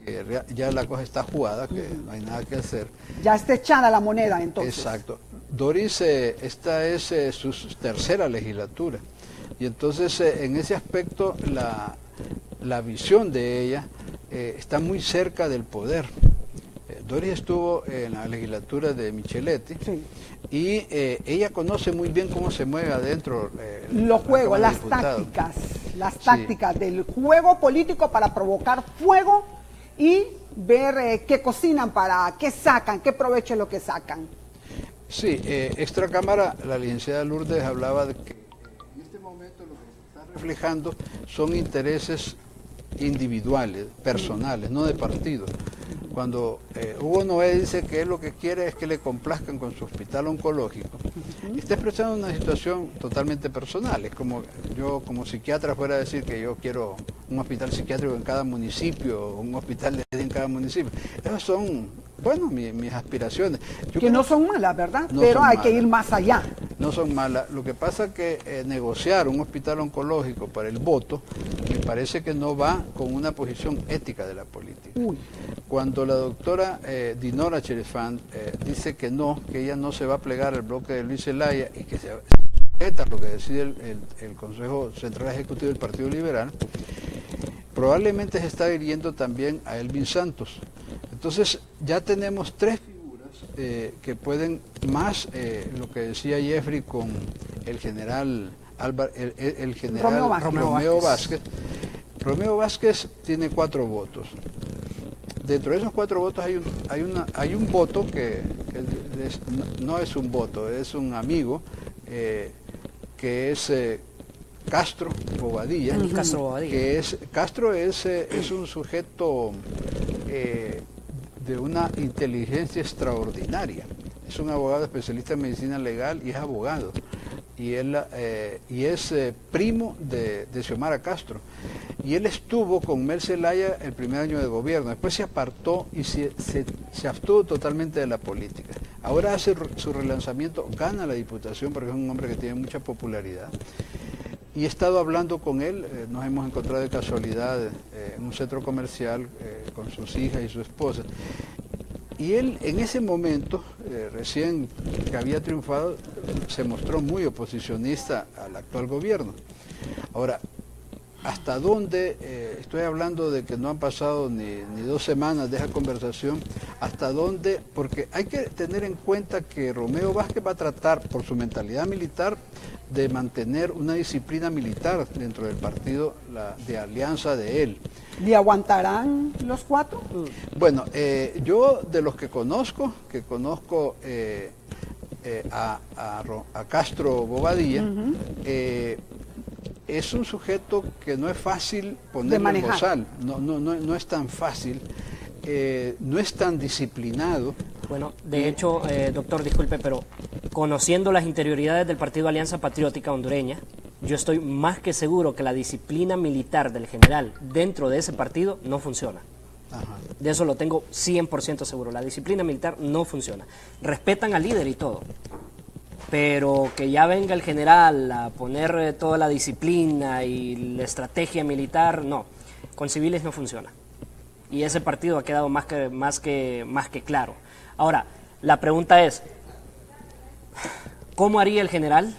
que ya la cosa está jugada, que no hay nada que hacer. Ya está echada la moneda, entonces. Exacto. Doris, esta es su tercera legislatura. Y entonces, en ese aspecto, la visión de ella está muy cerca del poder. Doris estuvo en la legislatura de Micheletti, sí, y ella conoce muy bien cómo se mueve adentro los juegos, las tácticas del juego político para provocar fuego y ver qué cocinan, para qué sacan, qué provecho es lo que sacan. Sí, extra cámara, la licenciada Lourdes hablaba de que en este momento lo que se está reflejando son intereses individuales, personales, no de partido. Cuando Hugo Noé dice que él lo que quiere es que le complazcan con su hospital oncológico, está expresando una situación totalmente personal. Es como yo como psiquiatra fuera a decir que yo quiero un hospital psiquiátrico en cada municipio, un hospital de día en cada municipio. Esas son, bueno, mis aspiraciones. Que no son malas, ¿verdad? No, pero hay que ir más allá. No son malas. Lo que pasa es que negociar un hospital oncológico para el voto me parece que no va con una posición ética de la política. Cuando la doctora Dinora Cherefant dice que ella no se va a plegar al bloque de Luis Zelaya y que se sujeta a lo que decide el Consejo Central Ejecutivo del Partido Liberal, probablemente se está hiriendo también a Elvin Santos. Entonces ya tenemos tres figuras que pueden más lo que decía Jeffrey con el general Romeo Vázquez. Romeo Vázquez tiene 4 votos. Dentro de esos 4 votos hay un voto que no es un voto, es un amigo que es Castro Bobadilla. Castro es un sujeto de una inteligencia extraordinaria. Es un abogado especialista en medicina legal y es abogado. Y es primo de Xiomara Castro. Y él estuvo con Mel Zelaya el primer año de gobierno. Después se apartó y se abstuvo totalmente de la política. Ahora hace su relanzamiento, gana la diputación porque es un hombre que tiene mucha popularidad. Y he estado hablando con él, nos hemos encontrado de casualidad en un centro comercial con sus hijas y su esposa. Y él en ese momento, recién que había triunfado, se mostró muy oposicionista al actual gobierno. Ahora, ¿hasta dónde, estoy hablando de que no han pasado ni 2 semanas de esa conversación, hasta dónde, porque hay que tener en cuenta que Romeo Vázquez va a tratar, por su mentalidad militar, de mantener una disciplina militar dentro del partido de alianza de él. ¿Y aguantarán los 4? Bueno, yo de los que conozco a Castro Bobadilla, es un sujeto que no es fácil ponerle en bozal, no es tan fácil, no es tan disciplinado. Bueno, de hecho, doctor, disculpe, pero conociendo las interioridades del Partido Alianza Patriótica Hondureña, yo estoy más que seguro que la disciplina militar del general dentro de ese partido no funciona. Ajá. De eso lo tengo 100% seguro. La disciplina militar no funciona. Respetan al líder y todo, pero que ya venga el general a poner toda la disciplina y la estrategia militar, no. Con civiles no funciona. Y ese partido ha quedado más que claro. Ahora, la pregunta es, ¿cómo haría el general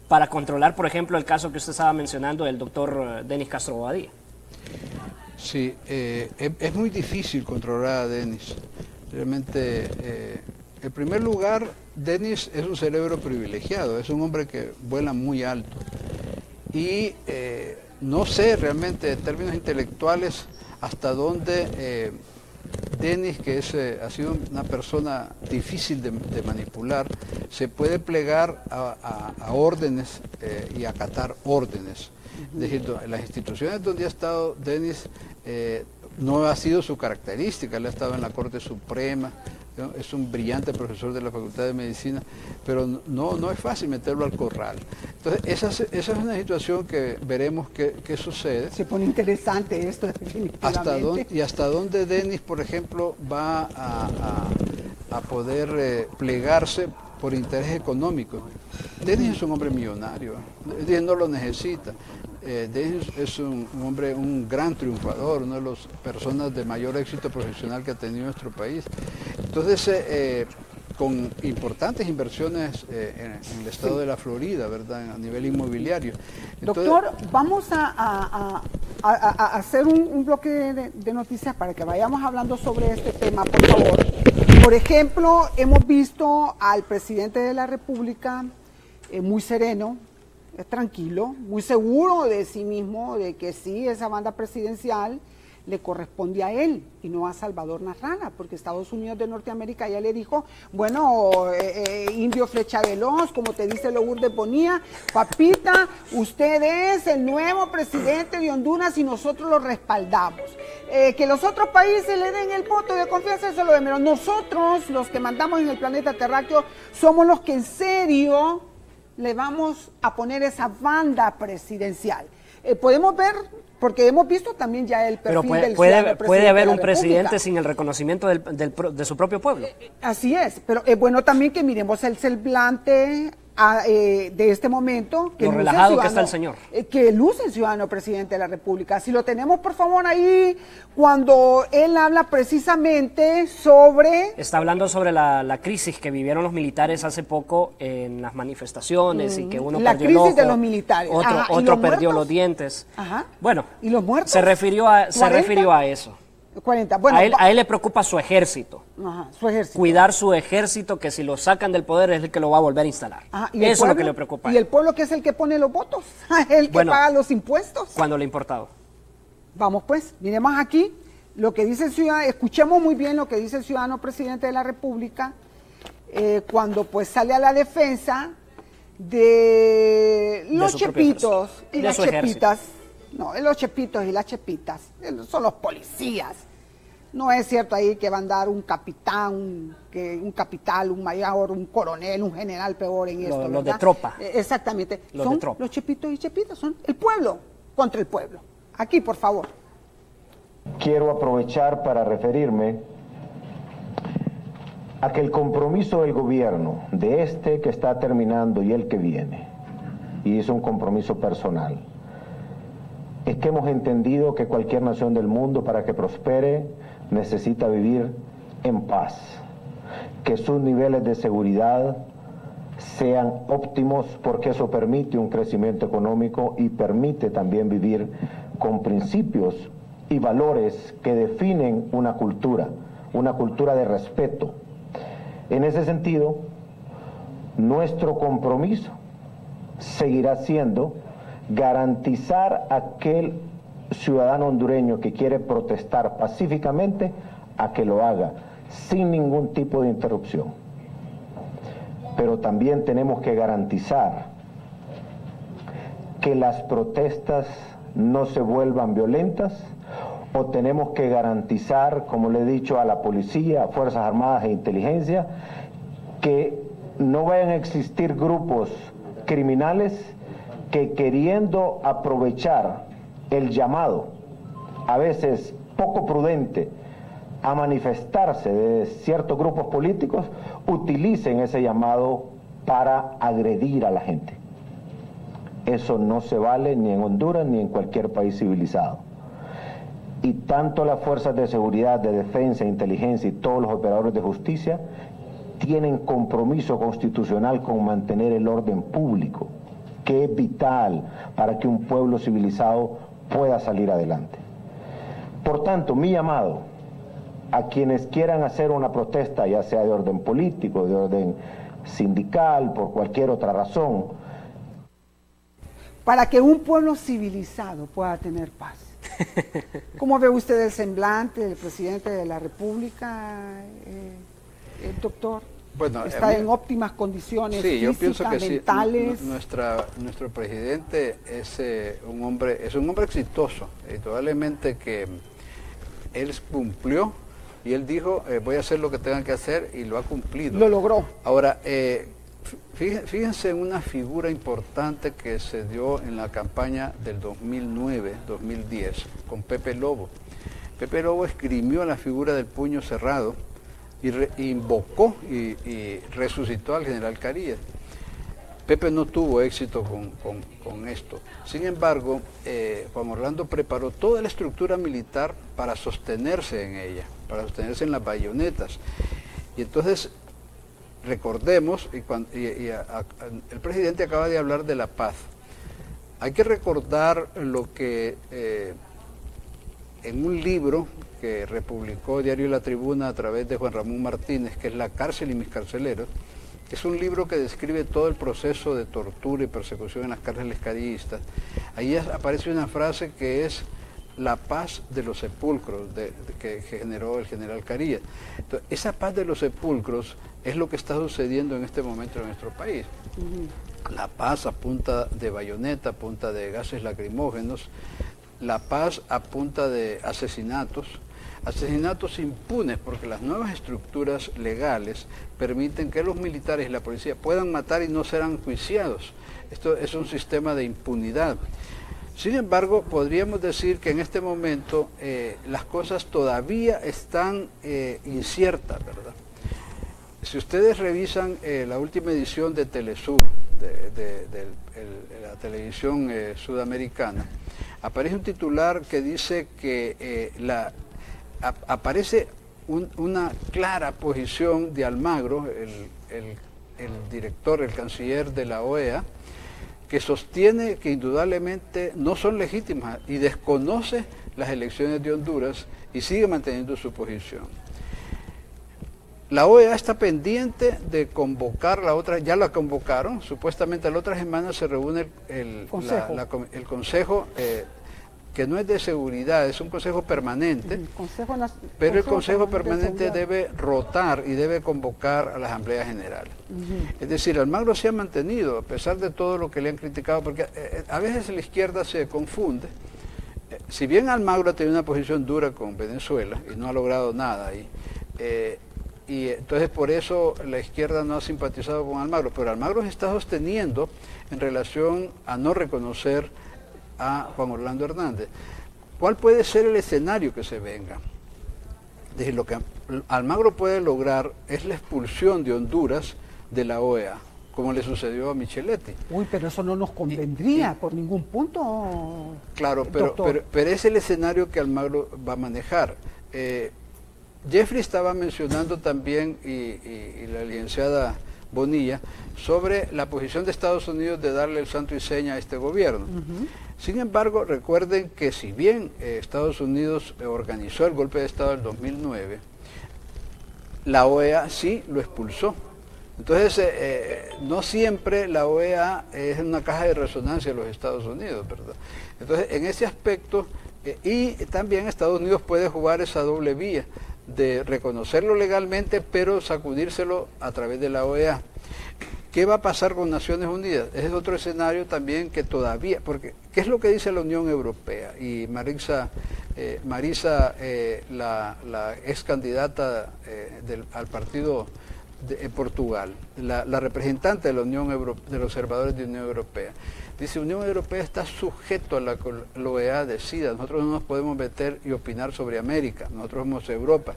para controlar, por ejemplo, el caso que usted estaba mencionando del doctor Denis Castro Bobadilla? Sí, es muy difícil controlar a Denis. Realmente, en primer lugar, Denis es un cerebro privilegiado, es un hombre que vuela muy alto. Y no sé realmente, en términos intelectuales, hasta dónde Denis, que ha sido una persona difícil de manipular, se puede plegar a órdenes y acatar órdenes. Es decir, las instituciones donde ha estado Denis no ha sido su característica. Él ha estado en la Corte Suprema, ¿no? Es un brillante profesor de la Facultad de Medicina, pero no es fácil meterlo al corral. Entonces, esa es una situación que veremos qué sucede. Se pone interesante esto, definitivamente. ¿Hasta dónde Denis, por ejemplo, va a poder plegarse por interés económico? Denis es un hombre millonario, no lo necesita. Denis es un hombre, un gran triunfador, una de las personas de mayor éxito profesional que ha tenido nuestro país. Entonces, con importantes inversiones en el estado de la Florida, ¿verdad?, a nivel inmobiliario. Entonces, doctor, vamos a hacer un bloque de noticias para que vayamos hablando sobre este tema, por favor. Por ejemplo, hemos visto al presidente de la República muy sereno, tranquilo, muy seguro de sí mismo, de que sí, esa banda presidencial le corresponde a él y no a Salvador Narrala, porque Estados Unidos de Norteamérica ya le dijo, bueno, indio flecha veloz, como te dice Lourdes Bonilla, papita, usted es el nuevo presidente de Honduras y nosotros lo respaldamos. Que los otros países le den el voto de confianza, eso es lo de menos. Nosotros, los que mandamos en el planeta terráqueo, somos los que en serio le vamos a poner esa banda presidencial. Podemos ver, porque hemos visto también ya el perfil del ciudadano presidente. Puede haber un presidente sin el reconocimiento de su propio pueblo. Así es, pero es bueno también que miremos el semblante de este momento. Lo relajado que está el señor. Que luce el ciudadano presidente de la República. Si lo tenemos, por favor, ahí, cuando él habla precisamente sobre... Está hablando sobre la crisis que vivieron los militares hace poco en las manifestaciones y que uno la perdió el crisis ojo, de los militares. otro perdió los dientes. Ajá. Bueno, ¿y los muertos? se refirió a eso. 40. Bueno, a él le preocupa su ejército. Ajá, su ejército. Cuidar su ejército, que si lo sacan del poder es el que lo va a volver a instalar. Ajá, Eso es lo que le preocupa. ¿Y el pueblo que es el que pone los votos? ¿El que paga los impuestos? Cuando le ha importado. Vamos pues, miremos aquí lo que dice el ciudadano, escuchemos muy bien lo que dice el ciudadano presidente de la República cuando pues sale a la defensa de los chepitos y las chepitas. No, los chepitos y las chepitas son los policías. No es cierto ahí que van a dar un capitán, un capital, un mayor, un coronel, un general peor en esto. Los de tropa. Exactamente. Los de tropa. Los chepitos y chepitas, son el pueblo contra el pueblo. Aquí, por favor. Quiero aprovechar para referirme a que el compromiso del gobierno, de este que está terminando y el que viene, y es un compromiso personal, es que hemos entendido que cualquier nación del mundo, para que prospere, necesita vivir en paz, que sus niveles de seguridad sean óptimos, porque eso permite un crecimiento económico y permite también vivir con principios y valores que definen una cultura de respeto. En ese sentido, nuestro compromiso seguirá siendo garantizar a aquel ciudadano hondureño que quiere protestar pacíficamente a que lo haga sin ningún tipo de interrupción. Pero también tenemos que garantizar que las protestas no se vuelvan violentas, o tenemos que garantizar, como le he dicho a la policía, a Fuerzas Armadas e Inteligencia, que no vayan a existir grupos criminales que, queriendo aprovechar el llamado, a veces poco prudente, a manifestarse de ciertos grupos políticos, utilicen ese llamado para agredir a la gente. Eso no se vale ni en Honduras ni en cualquier país civilizado. Y tanto las fuerzas de seguridad, de defensa, inteligencia y todos los operadores de justicia tienen compromiso constitucional con mantener el orden público, que es vital para que un pueblo civilizado pueda salir adelante. Por tanto, mi llamado a quienes quieran hacer una protesta, ya sea de orden político, de orden sindical, por cualquier otra razón, para que un pueblo civilizado pueda tener paz. ¿Cómo ve usted el semblante del presidente de la República, doctor? Bueno, está en óptimas condiciones sí, físicas, yo pienso que mentales. Sí, nuestro presidente es un hombre exitoso, indudablemente que él cumplió y él dijo voy a hacer lo que tengan que hacer y lo ha cumplido. Lo logró. Ahora, fíjense en una figura importante que se dio en la campaña del 2009-2010 con Pepe Lobo. Pepe Lobo esgrimió la figura del puño cerrado y invocó y resucitó al general Carías. Pepe no tuvo éxito con esto. Sin embargo, Juan Orlando preparó toda la estructura militar para sostenerse en ella, para sostenerse en las bayonetas. Y entonces, recordemos, el presidente acaba de hablar de la paz. Hay que recordar lo que en un libro que republicó Diario La Tribuna a través de Juan Ramón Martínez, que es La cárcel y mis carceleros, es un libro que describe todo el proceso de tortura y persecución en las cárceles carillistas. Ahí aparece una frase que es la paz de los sepulcros que generó el general Carillas. Entonces, esa paz de los sepulcros es lo que está sucediendo en este momento en nuestro país. La paz a punta de bayoneta, a punta de gases lacrimógenos, la paz a punta de asesinatos impunes, porque las nuevas estructuras legales permiten que los militares y la policía puedan matar y no serán enjuiciados. Esto es un sistema de impunidad. Sin embargo, podríamos decir que en este momento las cosas todavía están inciertas, ¿verdad? Si ustedes revisan la última edición de Telesur, de la televisión sudamericana, aparece un titular que dice que aparece una clara posición de Almagro, el director, el canciller de la OEA, que sostiene que indudablemente no son legítimas y desconoce las elecciones de Honduras y sigue manteniendo su posición. La OEA está pendiente de convocar ya la convocaron, supuestamente la otra semana se reúne el Consejo, que no es de seguridad, es un consejo permanente, pero el Consejo Permanente debe rotar y debe convocar a la Asamblea General. Es decir, Almagro se ha mantenido, a pesar de todo lo que le han criticado, porque a veces la izquierda se confunde. Si bien Almagro ha tenido una posición dura con Venezuela y no ha logrado nada ahí, y entonces por eso la izquierda no ha simpatizado con Almagro, pero Almagro se está sosteniendo en relación a no reconocer a Juan Orlando Hernández. ¿Cuál puede ser el escenario que se venga? Desde lo que Almagro puede lograr es la expulsión de Honduras de la OEA, como le sucedió a Micheletti. Uy, pero eso no nos convendría por ningún punto. Claro, pero es el escenario que Almagro va a manejar. Jeffrey estaba mencionando también, y la licenciada Bonilla, sobre la posición de Estados Unidos de darle el santo y seña a este gobierno. Sin embargo, recuerden que si bien Estados Unidos organizó el golpe de Estado del 2009, la OEA sí lo expulsó. Entonces, no siempre la OEA es una caja de resonancia de los Estados Unidos, ¿verdad? Entonces, en ese aspecto, y también Estados Unidos puede jugar esa doble vía de reconocerlo legalmente, pero sacudírselo a través de la OEA. ¿Qué va a pasar con Naciones Unidas? Ese es otro escenario también que todavía, porque ¿qué es lo que dice la Unión Europea? Y Marisa, la ex candidata al partido en Portugal, la representante de la Unión de los observadores de la Unión Europea, dice: Unión Europea está sujeto a la OEA decida, nosotros no nos podemos meter y opinar sobre América, nosotros somos Europa,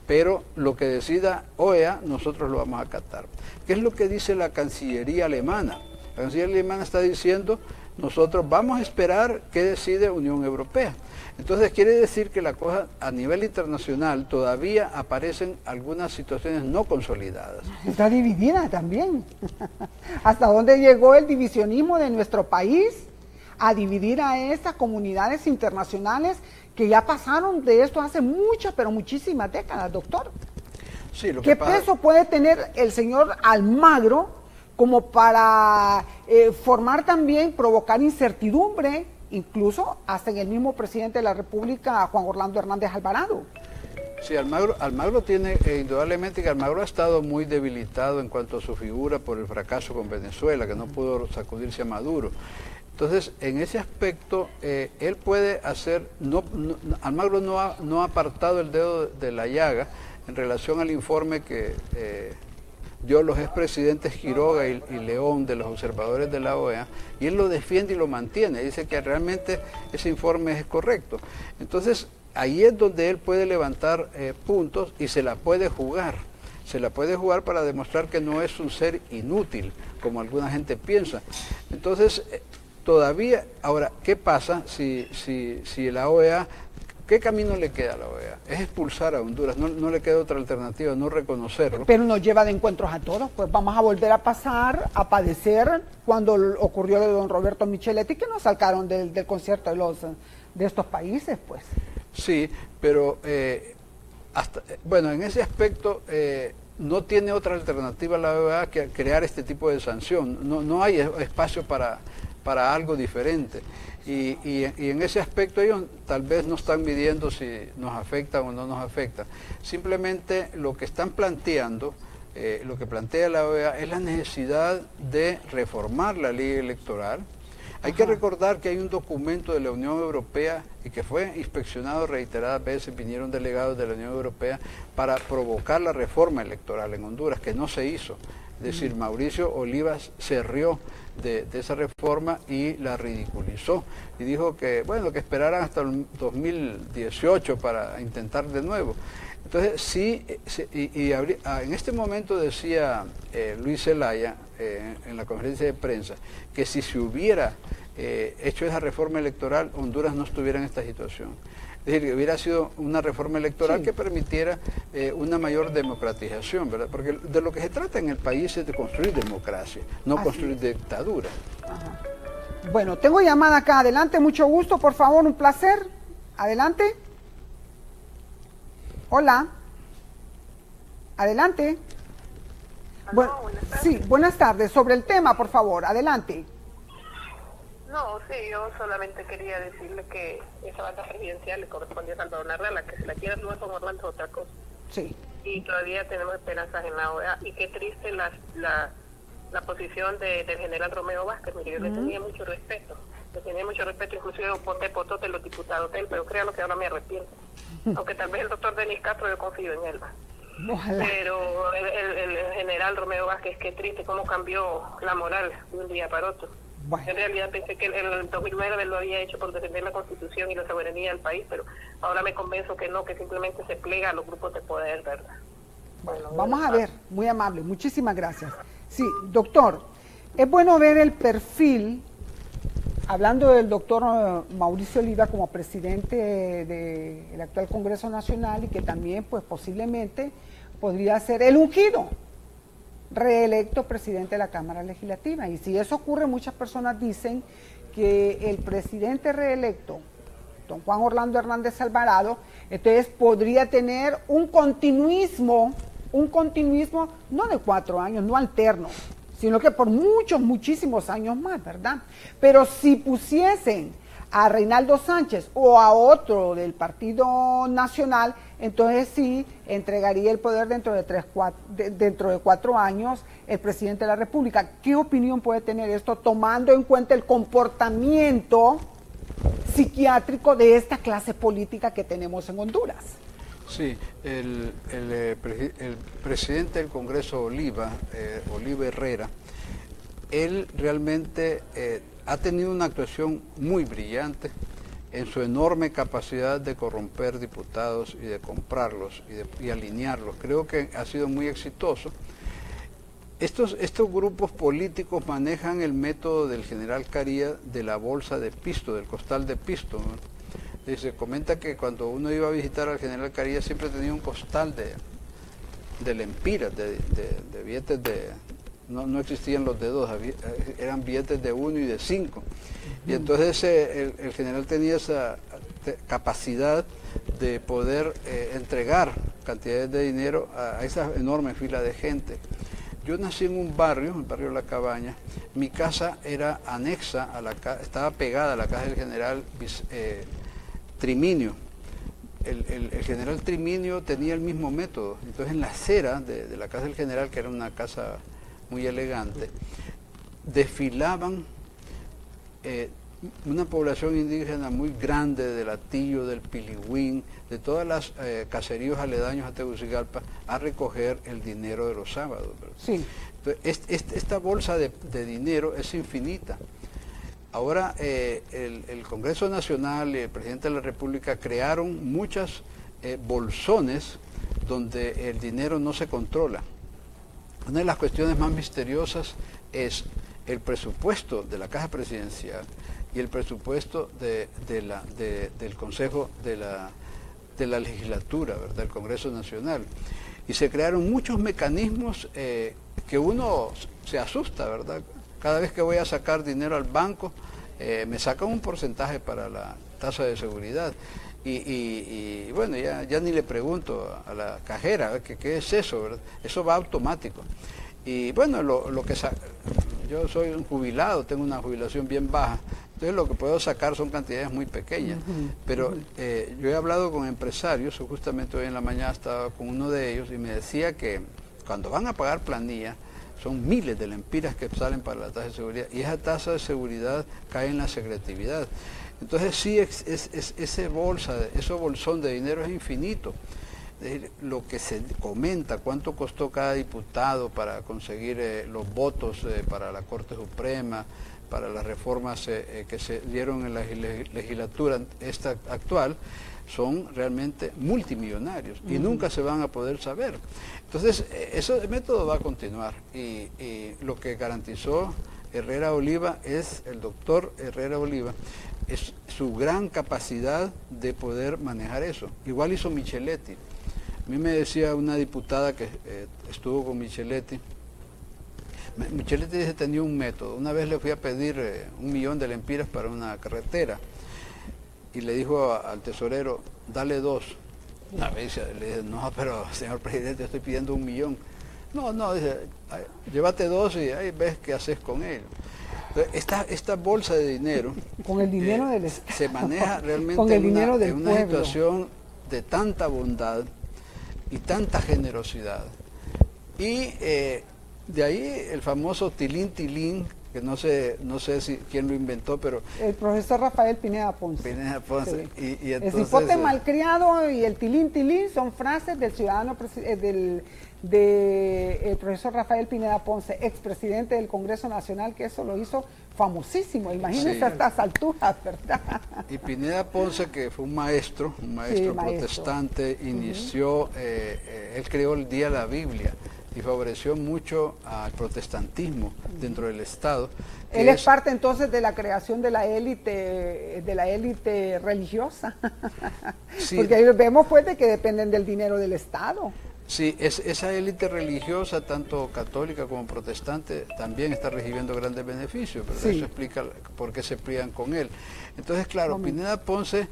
pero lo que decida OEA nosotros lo vamos a acatar. ¿Qué es lo que dice la Cancillería alemana? La Cancillería alemana está diciendo: nosotros vamos a esperar qué decide Unión Europea. Entonces quiere decir que la cosa a nivel internacional todavía aparecen algunas situaciones no consolidadas. Está dividida también. ¿Hasta dónde llegó el divisionismo de nuestro país? A dividir a estas comunidades internacionales que ya pasaron de esto hace muchas, pero muchísimas décadas, doctor. Sí, ¿Qué peso puede tener el señor Almagro como para formar también, provocar incertidumbre, incluso hasta en el mismo presidente de la República, Juan Orlando Hernández Alvarado? Sí, Almagro tiene, indudablemente que Almagro ha estado muy debilitado en cuanto a su figura por el fracaso con Venezuela, que no pudo sacudirse a Maduro. Entonces, en ese aspecto, él puede hacer, Almagro no ha apartado el dedo de la llaga en relación al informe que dio los expresidentes Quiroga y León de los observadores de la OEA, y él lo defiende y lo mantiene, dice que realmente ese informe es correcto. Entonces, ahí es donde él puede levantar puntos y se la puede jugar. se la puede jugar para demostrar que no es un ser inútil, como alguna gente piensa. Entonces, todavía, ahora, ¿qué pasa si la OEA, qué camino le queda a la OEA? Es expulsar a Honduras, no le queda otra alternativa, no reconocerlo. Pero nos lleva de encuentros a todos, pues vamos a volver a pasar, a padecer cuando ocurrió lo de don Roberto Micheletti, que nos sacaron del concierto de estos países, pues. Sí, pero bueno, en ese aspecto no tiene otra alternativa la OEA que crear este tipo de sanción. No hay espacio para algo diferente. Y en ese aspecto ellos tal vez no están midiendo si nos afecta o no nos afecta. Simplemente lo que están planteando, lo que plantea la OEA es la necesidad de reformar la ley electoral. Hay que recordar que hay un documento de la Unión Europea y que fue inspeccionado reiteradas veces, vinieron delegados de la Unión Europea para provocar la reforma electoral en Honduras, que no se hizo. Es decir, Mauricio Olivas se rió de esa reforma y la ridiculizó. Y dijo que, bueno, que esperaran hasta el 2018 para intentar de nuevo. Entonces, sí, en este momento decía Luis Zelaya en la conferencia de prensa que si se hubiera hecho esa reforma electoral, Honduras no estuviera en esta situación. Es decir, que hubiera sido una reforma electoral que permitiera una mayor democratización, ¿verdad? Porque de lo que se trata en el país es de construir democracia, no construir dictadura. Ajá. Bueno, tengo llamada acá. Adelante, mucho gusto, por favor, un placer. Adelante. Hola. Adelante. Buenas tardes. Sí, buenas tardes. Sobre el tema, por favor, adelante. No, sí, yo solamente quería decirle que esa banda presidencial le correspondió a Salvador Narrala, que se la quiera tomar con Orlando es otra cosa. Sí. Y todavía tenemos esperanzas en la OEA. Y qué triste la posición del general Romeo Vázquez. Mire, yo le tenía mucho respeto. Le tenía mucho respeto, inclusive voté por todos los diputados de él, pero créanlo que ahora me arrepiento. Aunque tal vez el doctor Denis Castro, yo confío en él. Ojalá. Pero el general Romeo Vázquez, qué triste cómo cambió la moral de un día para otro. Bueno. En realidad pensé que en el 2009 lo había hecho por defender la Constitución y la soberanía del país, pero ahora me convenzo que no, que simplemente se plega a los grupos de poder, ¿verdad? Bueno, vamos a ver, muy amable, muchísimas gracias. Sí, doctor, es bueno ver el perfil, hablando del doctor Mauricio Oliva como presidente del actual Congreso Nacional y que también pues posiblemente podría ser el ungido reelecto presidente de la Cámara Legislativa. Y si eso ocurre, muchas personas dicen que el presidente reelecto, don Juan Orlando Hernández Alvarado, entonces podría tener un continuismo no de 4 años, no alterno, sino que por muchísimos años más, ¿verdad? Pero si pusiesen a Reinaldo Sánchez o a otro del Partido Nacional, entonces sí entregaría el poder dentro de 4 años el presidente de la República. ¿Qué opinión puede tener esto tomando en cuenta el comportamiento psiquiátrico de esta clase política que tenemos en Honduras? Sí, el presidente del Congreso Oliva Herrera, él realmente ha tenido una actuación muy brillante en su enorme capacidad de corromper diputados y de comprarlos y alinearlos. Creo que ha sido muy exitoso. Estos grupos políticos manejan el método del general Caría de la bolsa de pisto, del costal de pisto, ¿no? Y se comenta que cuando uno iba a visitar al general Caría siempre tenía un costal de lempiras, de billetes de... No existían los de 2, eran billetes de 1 y de 5. Y entonces el general tenía esa capacidad de poder entregar cantidades de dinero a esa enorme fila de gente. Yo nací en un barrio, el barrio La Cabaña. Mi casa era anexa a estaba pegada a la casa del general Triminio. El general Triminio tenía el mismo método. Entonces en la acera de la casa del general, que era una casa muy elegante, desfilaban una población indígena muy grande del Atillo, del Pilihuín, de todas las caseríos aledaños a Tegucigalpa, a recoger el dinero de los sábados, ¿verdad? Sí. Entonces, esta bolsa de dinero es infinita. Ahora el Congreso Nacional y el Presidente de la República crearon muchos bolsones donde el dinero no se controla. Una de las cuestiones más misteriosas es el presupuesto de la Caja Presidencial y el presupuesto del Consejo de la Legislatura, ¿verdad?, del Congreso Nacional. Y se crearon muchos mecanismos que uno se asusta, ¿verdad? Cada vez que voy a sacar dinero al banco, me sacan un porcentaje para la tasa de seguridad. Y bueno, ya ni le pregunto a la cajera qué es eso, ¿verdad? Eso va automático. Y bueno, yo soy un jubilado, tengo una jubilación bien baja, entonces lo que puedo sacar son cantidades muy pequeñas. Pero yo he hablado con empresarios, justamente hoy en la mañana estaba con uno de ellos y me decía que cuando van a pagar planilla, son miles de lempiras que salen para la tasa de seguridad y esa tasa de seguridad cae en la secretividad. Entonces sí, ese bolsón de dinero es infinito. Es decir, lo que se comenta, cuánto costó cada diputado para conseguir los votos para la Corte Suprema, para las reformas que se dieron en la legislatura esta actual, son realmente multimillonarios y nunca se van a poder saber. Entonces, ese método va a continuar y lo que garantizó Herrera Oliva el doctor Herrera Oliva, es su gran capacidad de poder manejar eso. Igual hizo Micheletti. A mí me decía una diputada que estuvo con Micheletti, Micheletti tenía un método. Una vez le fui a pedir 1 millón de lempiras para una carretera y le dijo al tesorero, dale 2. Una vez le dije, no, pero señor presidente, estoy pidiendo 1 millón. No, dice, llévate 2 y ahí ves qué haces con él. Esta bolsa de dinero, con el dinero del Estado, se maneja realmente con el dinero del en una pueblo. situación de tanta bondad y tanta generosidad. Y de ahí el famoso tilín, que no sé quién lo inventó, pero... El profesor Rafael Pineda Ponce. Sí. Y el entonces, cipote malcriado y el tilín son frases del ciudadano del profesor Rafael Pineda Ponce, expresidente del Congreso Nacional, que eso lo hizo famosísimo, imagínense a estas alturas, ¿verdad? Y Pineda Ponce, que fue un maestro protestante, inició, él creó el Día de la Biblia y favoreció mucho al protestantismo dentro del Estado. Él es parte entonces de la creación de la élite religiosa, Sí. porque ahí vemos pues de que dependen del dinero del Estado. Sí, esa élite religiosa, tanto católica como protestante, también está recibiendo grandes beneficios, ¿verdad? Sí. Eso explica por qué se pliegan con él. Entonces, claro, Pineda Ponce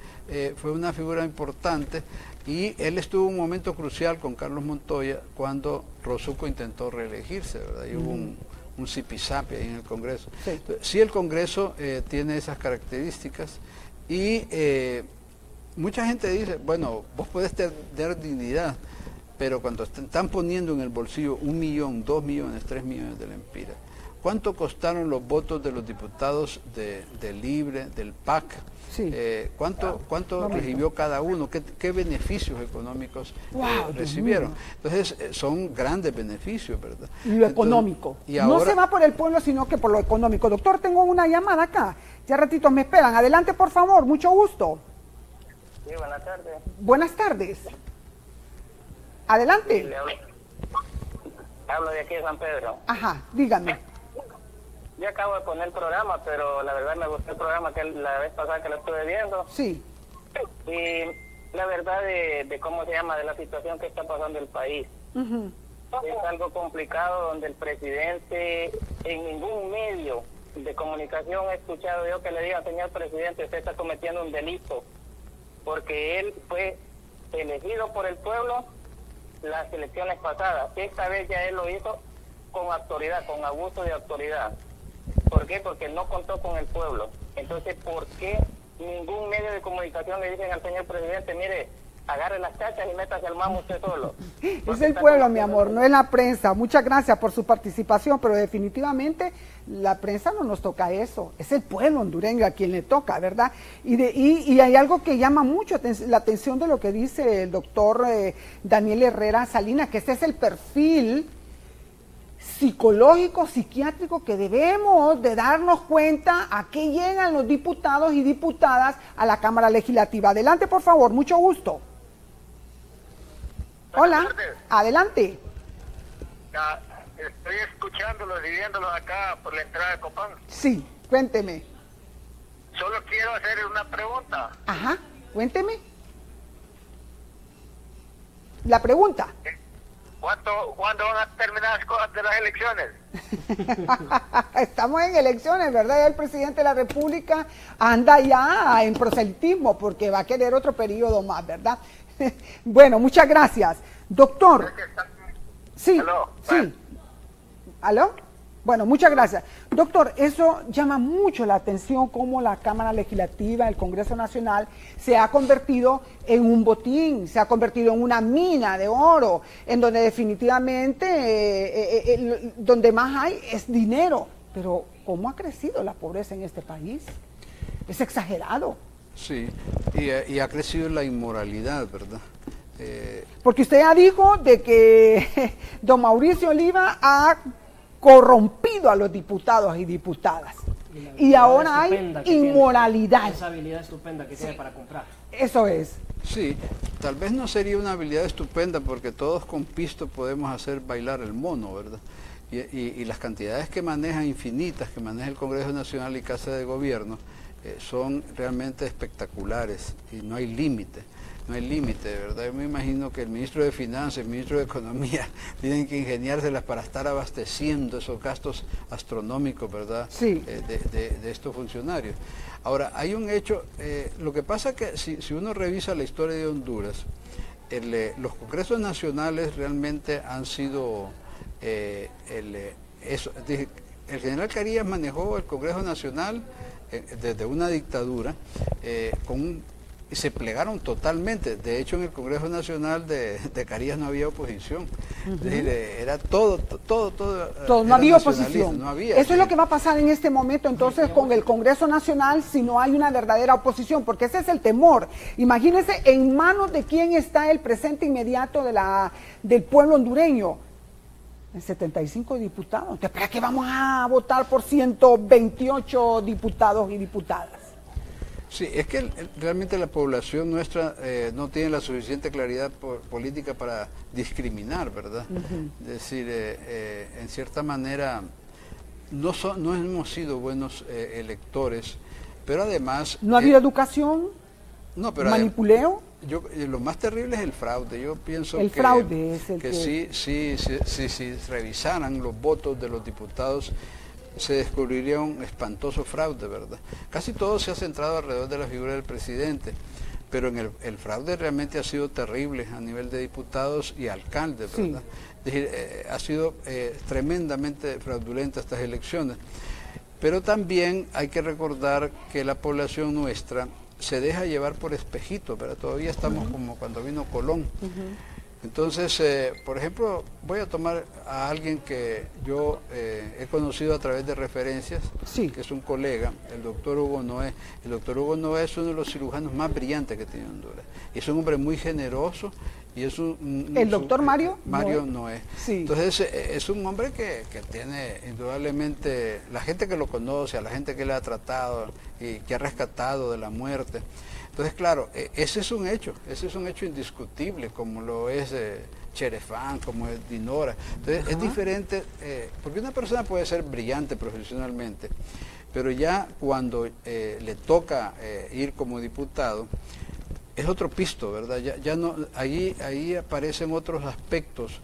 fue una figura importante y él estuvo un momento crucial con Carlos Montoya cuando Rossuco intentó reelegirse, ¿verdad? Y hubo un zipizape ahí en el Congreso. Sí. Entonces, sí, el Congreso tiene esas características y mucha gente dice, bueno, vos podés tener dignidad, pero cuando están poniendo en el bolsillo 1 millón, 2 millones, 3 millones de lempiras, ¿cuánto costaron los votos de los diputados de Libre, del PAC? Sí. ¿Cuánto recibió cada uno? ¿Qué beneficios económicos recibieron? Entonces, son grandes beneficios, ¿verdad? Lo económico. Y ahora, no se va por el pueblo, sino que por lo económico. Doctor, tengo una llamada acá. Ya ratitos me esperan. Adelante, por favor. Mucho gusto. Sí, buenas tardes. Buenas tardes. Adelante. Hablo de aquí de San Pedro. Ajá, dígame. Yo acabo de poner el programa, pero la verdad me gustó el programa que la vez pasada que lo estuve viendo. Sí. Y la verdad de cómo se llama, de la situación que está pasando el país. Es algo complicado donde el presidente, en ningún medio de comunicación he escuchado yo que le diga, señor presidente, usted está cometiendo un delito, porque él fue elegido por el pueblo las elecciones pasadas. Esta vez ya él lo hizo con autoridad, con abuso de autoridad. ¿Por qué? Porque no contó con el pueblo. Entonces, ¿por qué ningún medio de comunicación le dicen al señor presidente, mire, agarre las chachas y métase al mamo usted solo? Es el pueblo, mi amor, no es la prensa. Muchas gracias por su participación, pero definitivamente la prensa no nos toca eso. Es el pueblo hondureño a quien le toca, ¿verdad? Y hay algo que llama mucho la atención de lo que dice el doctor Daniel Herrera Salinas, que este es el perfil psicológico, psiquiátrico que debemos de darnos cuenta a qué llegan los diputados y diputadas a la Cámara Legislativa. Adelante, por favor, mucho gusto. Hola, adelante. Estoy escuchándolos y viéndolos acá por la entrada de Copán. Sí, cuénteme. Solo quiero hacer una pregunta. Ajá, cuénteme. La pregunta. ¿Cuándo van a terminar las cosas de las elecciones? Estamos en elecciones, ¿verdad? Ya el presidente de la República anda ya en proselitismo porque va a querer otro periodo más, ¿verdad? Bueno, muchas gracias. Doctor. Sí, Aló. sí. ¿Aló? Bueno, muchas gracias. Doctor, eso llama mucho la atención cómo la Cámara Legislativa, el Congreso Nacional, se ha convertido en un botín, se ha convertido en una mina de oro, en donde definitivamente donde más hay es dinero. Pero ¿cómo ha crecido la pobreza en este país? Es exagerado. Sí, y ha crecido la inmoralidad, ¿verdad? Porque usted ya dijo de que don Mauricio Oliva ha corrompido a los diputados y diputadas. Y ahora hay inmoralidad. Esa habilidad estupenda que tiene para comprar. Eso es. Sí, tal vez no sería una habilidad estupenda porque todos con pisto podemos hacer bailar el mono, ¿verdad? Y las cantidades que maneja, infinitas, que maneja el Congreso Nacional y Casa de Gobierno, son realmente espectaculares y no hay límite. No hay límite, ¿verdad? Yo me imagino que el ministro de Finanzas, el ministro de Economía tienen que ingeniárselas para estar abasteciendo esos gastos astronómicos, ¿verdad? Sí. De estos funcionarios. Ahora, hay un hecho, lo que pasa es que si uno revisa la historia de Honduras, los congresos nacionales realmente han sido, el general Carías manejó el Congreso Nacional desde una dictadura y se plegaron totalmente. De hecho, en el Congreso Nacional de Carías no había oposición. Es decir, era todo no había oposición. No había, Eso es lo que va a pasar en este momento entonces con el Congreso Nacional si no hay una verdadera oposición, porque ese es el temor. Imagínense en manos de quién está el presente inmediato del pueblo hondureño. En 75 diputados. Entonces, ¿para qué vamos a votar por 128 diputados y diputadas? Sí, es que realmente la población nuestra no tiene la suficiente claridad política para discriminar, ¿verdad? Es decir, en cierta manera no hemos sido buenos electores, pero además... ¿No ha habido educación? No, pero ¿Manipuleo? Lo más terrible es el fraude. Yo pienso el fraude es el que si revisaran los votos de los diputados, se descubriría un espantoso fraude, ¿verdad? Casi todo se ha centrado alrededor de la figura del presidente, pero en el fraude realmente ha sido terrible a nivel de diputados y alcaldes, ¿verdad? Sí. Es decir, ha sido tremendamente fraudulenta estas elecciones. Pero también hay que recordar que la población nuestra se deja llevar por espejitos, pero todavía estamos como cuando vino Colón. Entonces, por ejemplo, voy a tomar a alguien que yo he conocido a través de referencias, que es un colega, el doctor Hugo Noé. El doctor Hugo Noé es uno de los cirujanos más brillantes que tiene Honduras. Y es un hombre muy generoso y es ¿El doctor Mario? Mario Noé. Sí. Entonces, es un hombre que tiene indudablemente, la gente que lo conoce, a la gente que le ha tratado y que ha rescatado de la muerte. Entonces, claro, ese es un hecho indiscutible, como lo es Cherefán, como es Dinora. Entonces, es diferente, porque una persona puede ser brillante profesionalmente, pero ya cuando le toca ir como diputado, es otro pisto, ¿verdad? Ya no, ahí aparecen otros aspectos.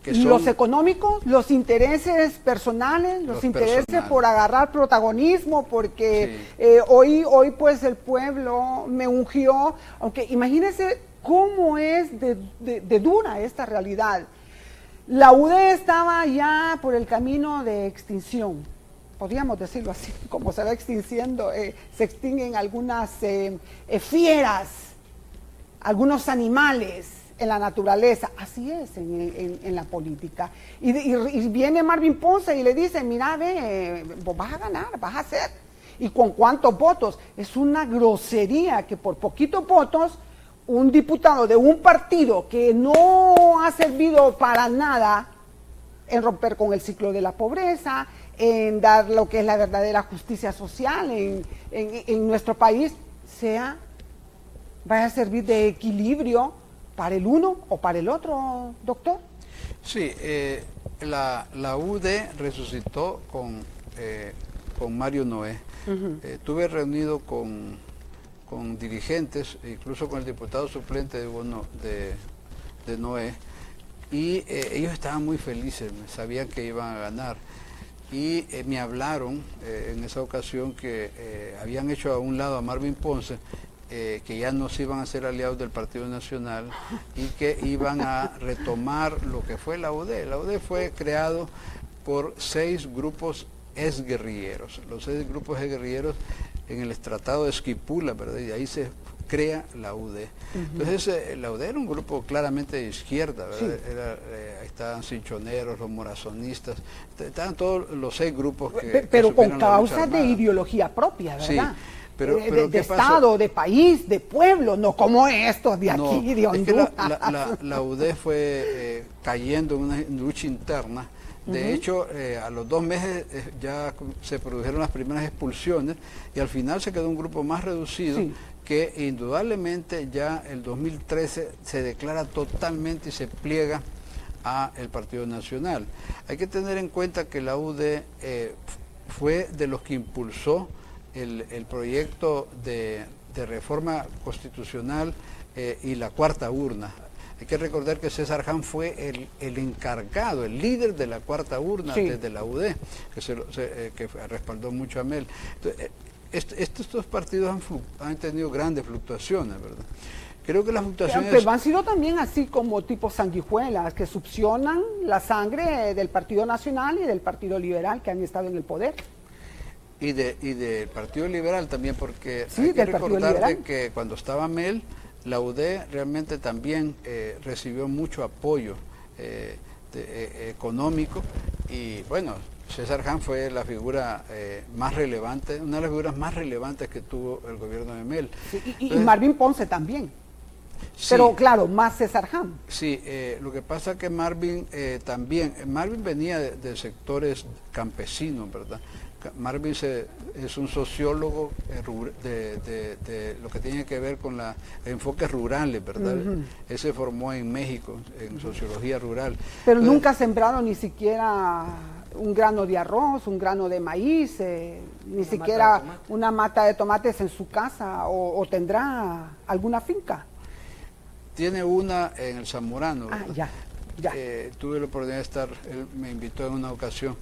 Que son los económicos, los intereses personales, los intereses por agarrar protagonismo, porque hoy pues el pueblo me ungió, aunque imagínense cómo es de dura esta realidad. La UDE estaba ya por el camino de extinción, podríamos decirlo así, como se va extinguiendo, se extinguen algunas fieras, algunos animales en la naturaleza, así es en la política. Y viene Marvin Ponce y le dice, mira, vos vas a ganar, vas a hacer. ¿Y con cuántos votos? Es una grosería que por poquitos votos un diputado de un partido que no ha servido para nada en romper con el ciclo de la pobreza, en dar lo que es la verdadera justicia social en nuestro país, vaya a servir de equilibrio para el uno o para el otro, doctor? Sí, la UD resucitó con Mario Noé. Estuve reunido con dirigentes, incluso con el diputado suplente de Noé, y ellos estaban muy felices, sabían que iban a ganar. Y me hablaron en esa ocasión que habían hecho a un lado a Marvin Ponce, que ya no se iban a ser aliados del Partido Nacional y que iban a retomar lo que fue la UD. La UD fue creado por 6 grupos exguerrilleros. Los 6 grupos exguerrilleros en el Tratado de Esquipula, ¿verdad? Y ahí se crea la UD. Entonces, la UD era un grupo claramente de izquierda, ¿verdad? Sí. Ahí estaban cinchoneros, los morazonistas, estaban todos los 6 grupos pero con causas de ideología propia, ¿verdad? Sí. Pero de Estado, de país, de pueblo, no como estos de aquí, no, de Honduras. Es que la UD fue cayendo en una lucha interna. De hecho, a los 2 meses ya se produjeron las primeras expulsiones y al final se quedó un grupo más reducido, sí, que indudablemente ya el 2013 se declara totalmente y se pliega a el Partido Nacional. Hay que tener en cuenta que la UD fue de los que impulsó el proyecto de reforma constitucional y la cuarta urna. Hay que recordar que César Hahn fue el encargado, el líder de la cuarta urna, sí, desde la UD, que respaldó mucho a Mel. Entonces, estos 2 partidos han tenido grandes fluctuaciones, ¿verdad? Creo que las fluctuaciones... Pero han sido también así como tipo sanguijuelas, que succionan la sangre del Partido Nacional y del Partido Liberal que han estado en el poder. Y del Partido Liberal también, porque sí, hay que recordar que cuando estaba Mel, la UD realmente también recibió mucho apoyo económico y bueno, César Hahn fue la figura más relevante, una de las figuras más relevantes que tuvo el gobierno de Mel. Sí, y Marvin Ponce también. Sí, pero claro, más César Hahn. Sí, lo que pasa es que Marvin también, Marvin venía de sectores campesinos, ¿verdad? Marvin es un sociólogo de lo que tiene que ver con enfoques rurales, ¿verdad? Él se formó en México, en sociología rural. Pero nunca ha sembrado ni siquiera un grano de arroz, un grano de maíz, ni siquiera una mata de tomates en su casa, o tendrá alguna finca. Tiene una en el Zamorano. Ah, ya. Tuve la oportunidad de estar, él me invitó en una ocasión.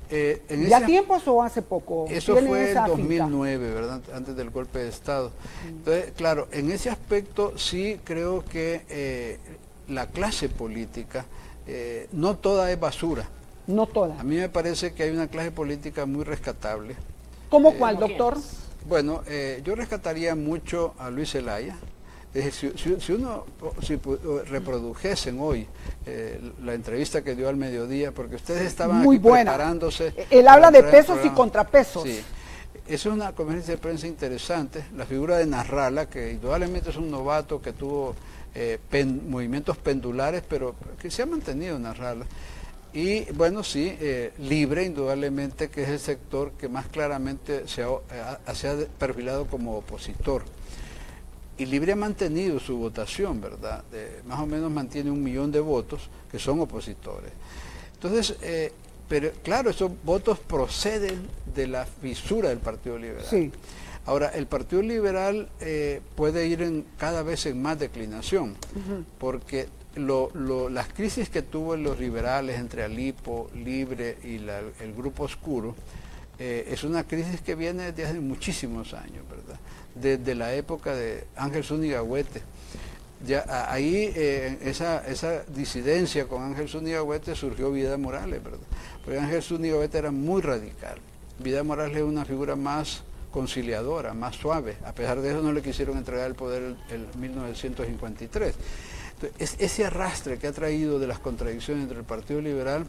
¿Ya tiempos o hace poco? Eso fue en 2009, ¿verdad? Antes del golpe de Estado. Entonces, claro, en ese aspecto sí creo que la clase política, no toda es basura. No toda. A mí me parece que hay una clase política muy rescatable. ¿Cómo cuál, doctor? Bueno, yo rescataría mucho a Luis Zelaya. Si uno reprodujesen hoy la entrevista que dio al mediodía, porque ustedes estaban muy aquí buena. Preparándose. Él habla de pesos y contrapesos. Sí. Es una conferencia de prensa interesante. La figura de Nasrallah, que indudablemente es un novato que tuvo movimientos pendulares, pero que se ha mantenido Nasrallah. Y bueno, sí, Libre, indudablemente, que es el sector que más claramente se ha perfilado como opositor. Y Libre ha mantenido su votación, ¿verdad? Más o menos mantiene 1 millón de votos que son opositores. Entonces, pero claro, esos votos proceden de la fisura del Partido Liberal. Sí. Ahora, el Partido Liberal puede ir cada vez en más declinación, porque las crisis que tuvo los liberales entre Alipo, Libre y el Grupo Oscuro, es una crisis que viene desde hace muchísimos años, ¿verdad? Desde la época de Ángel Zúñiga Huete. Ya ahí esa disidencia con Ángel Zúñiga Huete surgió Vidal Morales, ¿verdad? Porque Ángel Zúñiga Huete era muy radical. Vidal Morales es una figura más conciliadora, más suave. A pesar de eso no le quisieron entregar el poder en 1953. Entonces, ese arrastre que ha traído de las contradicciones entre el Partido Liberal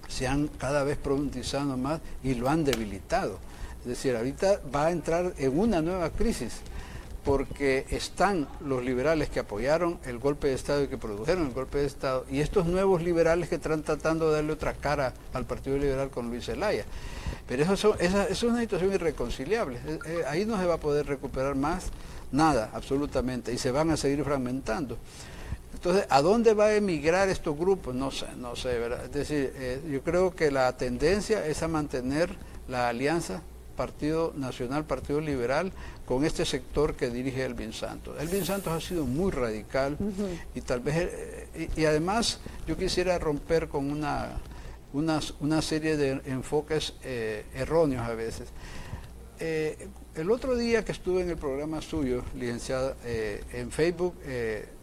se han cada vez profundizado más y lo han debilitado. Es decir, ahorita va a entrar en una nueva crisis porque están los liberales que apoyaron el golpe de Estado y que produjeron el golpe de Estado y estos nuevos liberales que están tratando de darle otra cara al Partido Liberal con Luis Zelaya. Pero eso es una situación irreconciliable. Ahí no se va a poder recuperar más Nada, absolutamente, y se van a seguir fragmentando. Entonces, ¿a dónde va a emigrar estos grupos? No sé, ¿verdad? Es decir, yo creo que la tendencia es a mantener la alianza Partido Nacional, Partido Liberal, con este sector que dirige Elvin Santos. Elvin Santos ha sido muy radical y tal vez, y además yo quisiera romper con una serie de enfoques erróneos a veces. El otro día que estuve en el programa suyo, licenciada, en Facebook,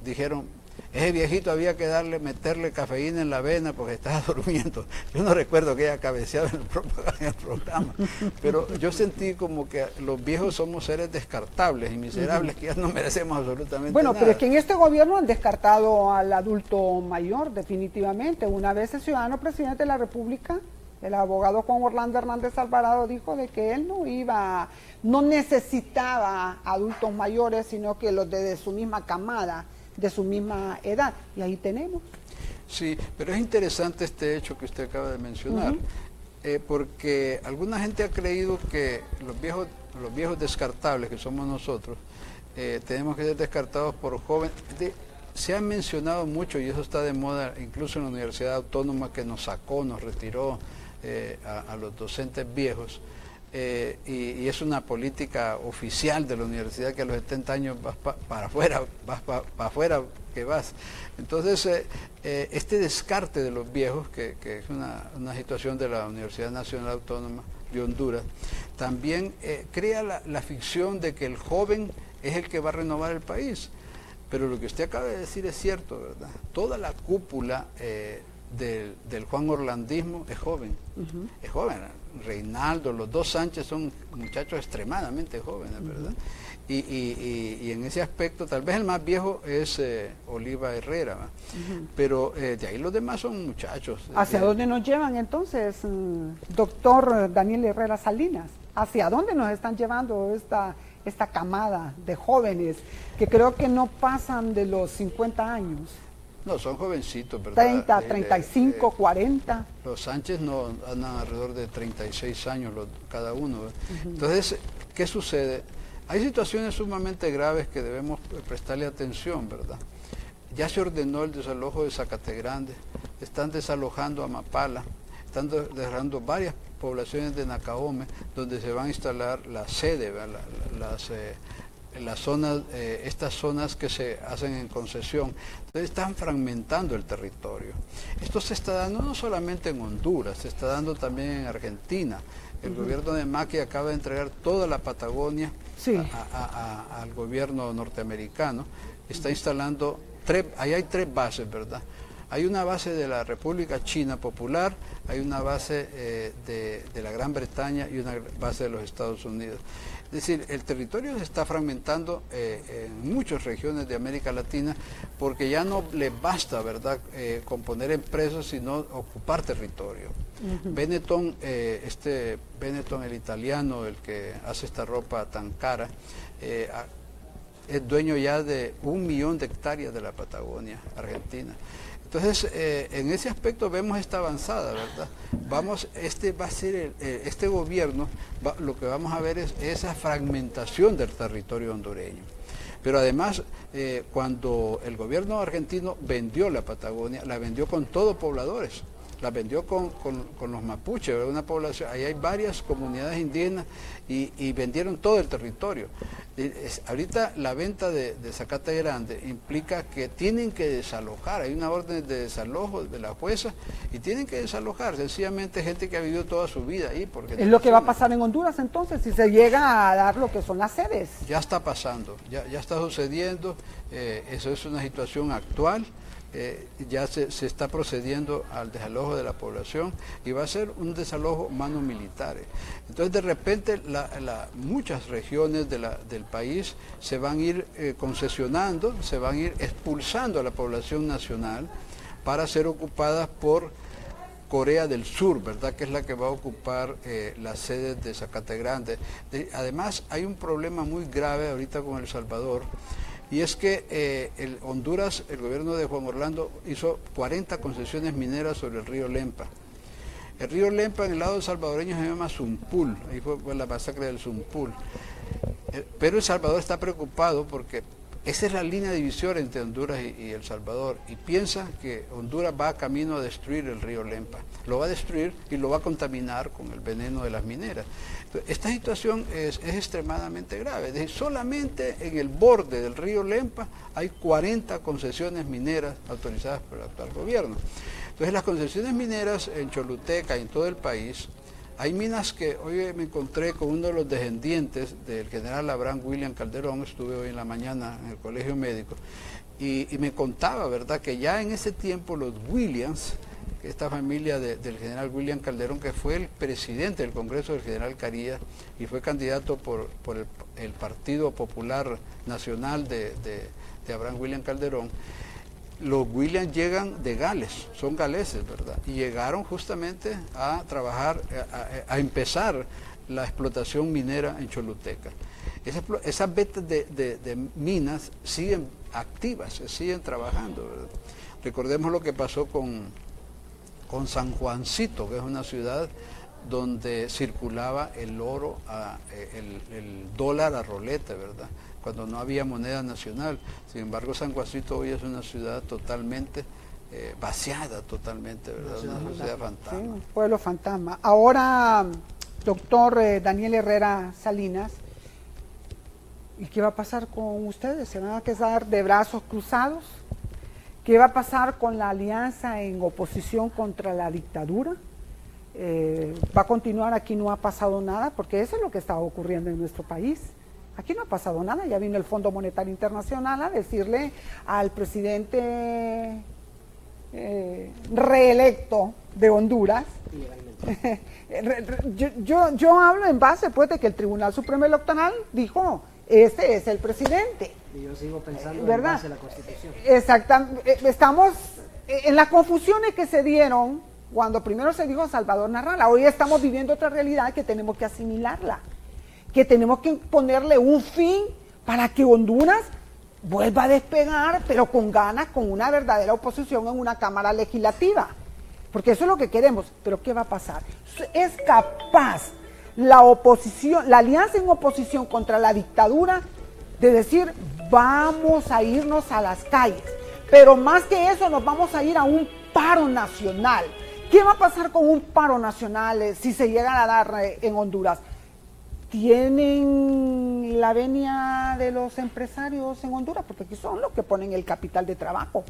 dijeron, ese viejito había que meterle cafeína en la vena porque estaba durmiendo. Yo no recuerdo que haya cabeceado en el programa, pero yo sentí como que los viejos somos seres descartables y miserables que ya no merecemos absolutamente nada. Pero es que en este gobierno han descartado al adulto mayor, definitivamente. Una vez el ciudadano presidente de la República, el abogado Juan Orlando Hernández Alvarado, dijo de que él no necesitaba adultos mayores, sino que los de su misma camada, de su misma edad, y ahí tenemos. Sí, pero es interesante este hecho que usted acaba de mencionar, porque alguna gente ha creído que los viejos descartables que somos nosotros, tenemos que ser descartados por jóvenes. Se ha mencionado mucho, y eso está de moda, incluso en la Universidad Autónoma, que nos retiró a los docentes viejos, y es una política oficial de la universidad que a los 70 años vas para afuera que vas. Entonces, este descarte de los viejos, que es una situación de la Universidad Nacional Autónoma de Honduras, también crea la ficción de que el joven es el que va a renovar el país. Pero lo que usted acaba de decir es cierto, ¿verdad? Toda la cúpula del Juan Orlandismo es joven, es joven. Reinaldo, los dos Sánchez son muchachos extremadamente jóvenes, ¿verdad? Y en ese aspecto, tal vez el más viejo es Oliva Herrera, pero de ahí los demás son muchachos. ¿Hacia dónde nos llevan entonces, doctor Daniel Herrera Salinas? ¿Hacia dónde nos están llevando esta camada de jóvenes que creo que no pasan de los 50 años? No, son jovencitos, ¿verdad? 30, 35, 40. Los Sánchez no andan alrededor de 36 años cada uno. Entonces, ¿qué sucede? Hay situaciones sumamente graves que debemos prestarle atención, ¿verdad? Ya se ordenó el desalojo de Zacategrande, están desalojando a Mapala, están desalojando varias poblaciones de Nacaome, donde se van a instalar la sede, las zonas, estas zonas que se hacen en concesión. Entonces están fragmentando el territorio. Esto se está dando no solamente en Honduras, se está dando también en Argentina. El gobierno de Macri acaba de entregar toda la Patagonia al gobierno norteamericano. Está instalando ahí hay 3 bases, ¿verdad? Hay una base de la República China Popular, hay una base de la Gran Bretaña y una base de los Estados Unidos. Es decir, el territorio se está fragmentando en muchas regiones de América Latina porque ya no le basta, ¿verdad?, con poner empresas, sino ocupar territorio. Benetton, Benetton, el italiano, el que hace esta ropa tan cara, es dueño ya de 1 millón de hectáreas de la Patagonia Argentina. Entonces, en ese aspecto vemos esta avanzada, ¿verdad? Va a ser este gobierno, lo que vamos a ver es esa fragmentación del territorio hondureño. Pero además, cuando el gobierno argentino vendió la Patagonia, la vendió con todos pobladores, la vendió con los mapuches, ¿verdad? Una población, ahí hay varias comunidades indígenas y vendieron todo el territorio. Ahorita la venta de Zacategrande implica que tienen que desalojar, hay una orden de desalojo de la jueza y tienen que desalojar, sencillamente gente que ha vivido toda su vida ahí. Es lo que va a pasar en Honduras entonces, si se llega a dar lo que son las sedes. Ya está pasando, ya está sucediendo, eso es una situación actual. Ya se está procediendo al desalojo de la población y va a ser un desalojo mano militares. Entonces de repente muchas regiones del país se van a ir concesionando, se van a ir expulsando a la población nacional para ser ocupadas por Corea del Sur, ¿verdad?, que es la que va a ocupar las sedes de Zacategrande. Además hay un problema muy grave ahorita con El Salvador. Y es que Honduras, el gobierno de Juan Orlando, hizo 40 concesiones mineras sobre el río Lempa. El río Lempa en el lado salvadoreño se llama Zumpul, ahí fue la masacre del Zumpul. Pero El Salvador está preocupado porque esa es la línea divisoria entre Honduras y El Salvador, y piensa que Honduras va camino a destruir el río Lempa. Lo va a destruir y lo va a contaminar con el veneno de las mineras. Entonces, esta situación es extremadamente grave. Es decir, solamente en el borde del río Lempa hay 40 concesiones mineras autorizadas por el actual gobierno. Entonces, las concesiones mineras en Choluteca y en todo el país, hay minas que hoy me encontré con uno de los descendientes del general Abraham William Calderón. Estuve hoy en la mañana en el colegio médico y me contaba, ¿verdad?, que ya en ese tiempo los Williams, esta familia del general William Calderón, que fue el presidente del Congreso del general Carías y fue candidato por el Partido Popular Nacional de Abraham William Calderón, los Williams llegan de Gales, son galeses, ¿verdad? Y llegaron justamente a trabajar, a empezar la explotación minera en Choluteca. Esas vetas de minas siguen activas, siguen trabajando, ¿verdad? Recordemos lo que pasó con San Juancito, que es una ciudad donde circulaba el oro, el dólar a rolete, ¿verdad?, cuando no había moneda nacional. Sin embargo, San Juancito hoy es una ciudad totalmente vaciada, totalmente, ¿verdad? Una ciudad fantasma. Sí, un pueblo fantasma. Ahora, doctor Daniel Herrera Salinas, ¿y qué va a pasar con ustedes? ¿Se van a quedar de brazos cruzados? ¿Qué va a pasar con la alianza en oposición contra la dictadura? ¿Va a continuar? Aquí no ha pasado nada, porque eso es lo que está ocurriendo en nuestro país. Aquí no ha pasado nada. Ya vino el Fondo Monetario Internacional a decirle al presidente reelecto de Honduras. Yo hablo en base, pues, de que el Tribunal Supremo Electoral dijo: este es el presidente. Y yo sigo pensando, ¿verdad?, en base a la Constitución. Exactamente. Estamos en las confusiones que se dieron cuando primero se dijo Salvador Narrala. Hoy estamos viviendo otra realidad que tenemos que asimilarla, que tenemos que ponerle un fin para que Honduras vuelva a despegar, pero con ganas, con una verdadera oposición en una Cámara Legislativa, porque eso es lo que queremos. Pero ¿qué va a pasar? ¿Es capaz la oposición, la alianza en oposición contra la dictadura, de decir: vamos a irnos a las calles, pero más que eso nos vamos a ir a un paro nacional? ¿Qué va a pasar con un paro nacional si se llega a dar en Honduras? ¿Tienen la venia de los empresarios en Honduras? Porque aquí son los que ponen el capital de trabajo.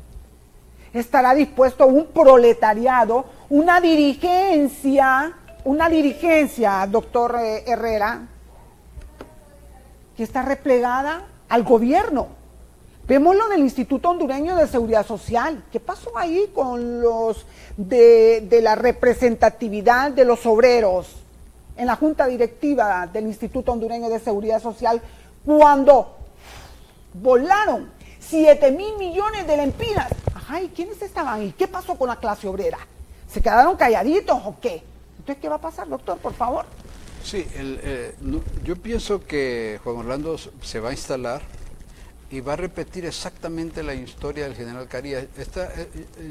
¿Estará dispuesto un proletariado, una dirigencia, doctor Herrera, que está replegada al gobierno? Vemos lo del Instituto Hondureño de Seguridad Social. ¿Qué pasó ahí con los de la representatividad de los obreros en la junta directiva del Instituto Hondureño de Seguridad Social, cuando volaron 7,000 millones de lempiras? Ajá, ¿y quiénes estaban? ¿Y qué pasó con la clase obrera? ¿Se quedaron calladitos o qué? Entonces, ¿qué va a pasar, doctor, por favor? Sí, yo pienso que Juan Orlando se va a instalar y va a repetir exactamente la historia del general Carías.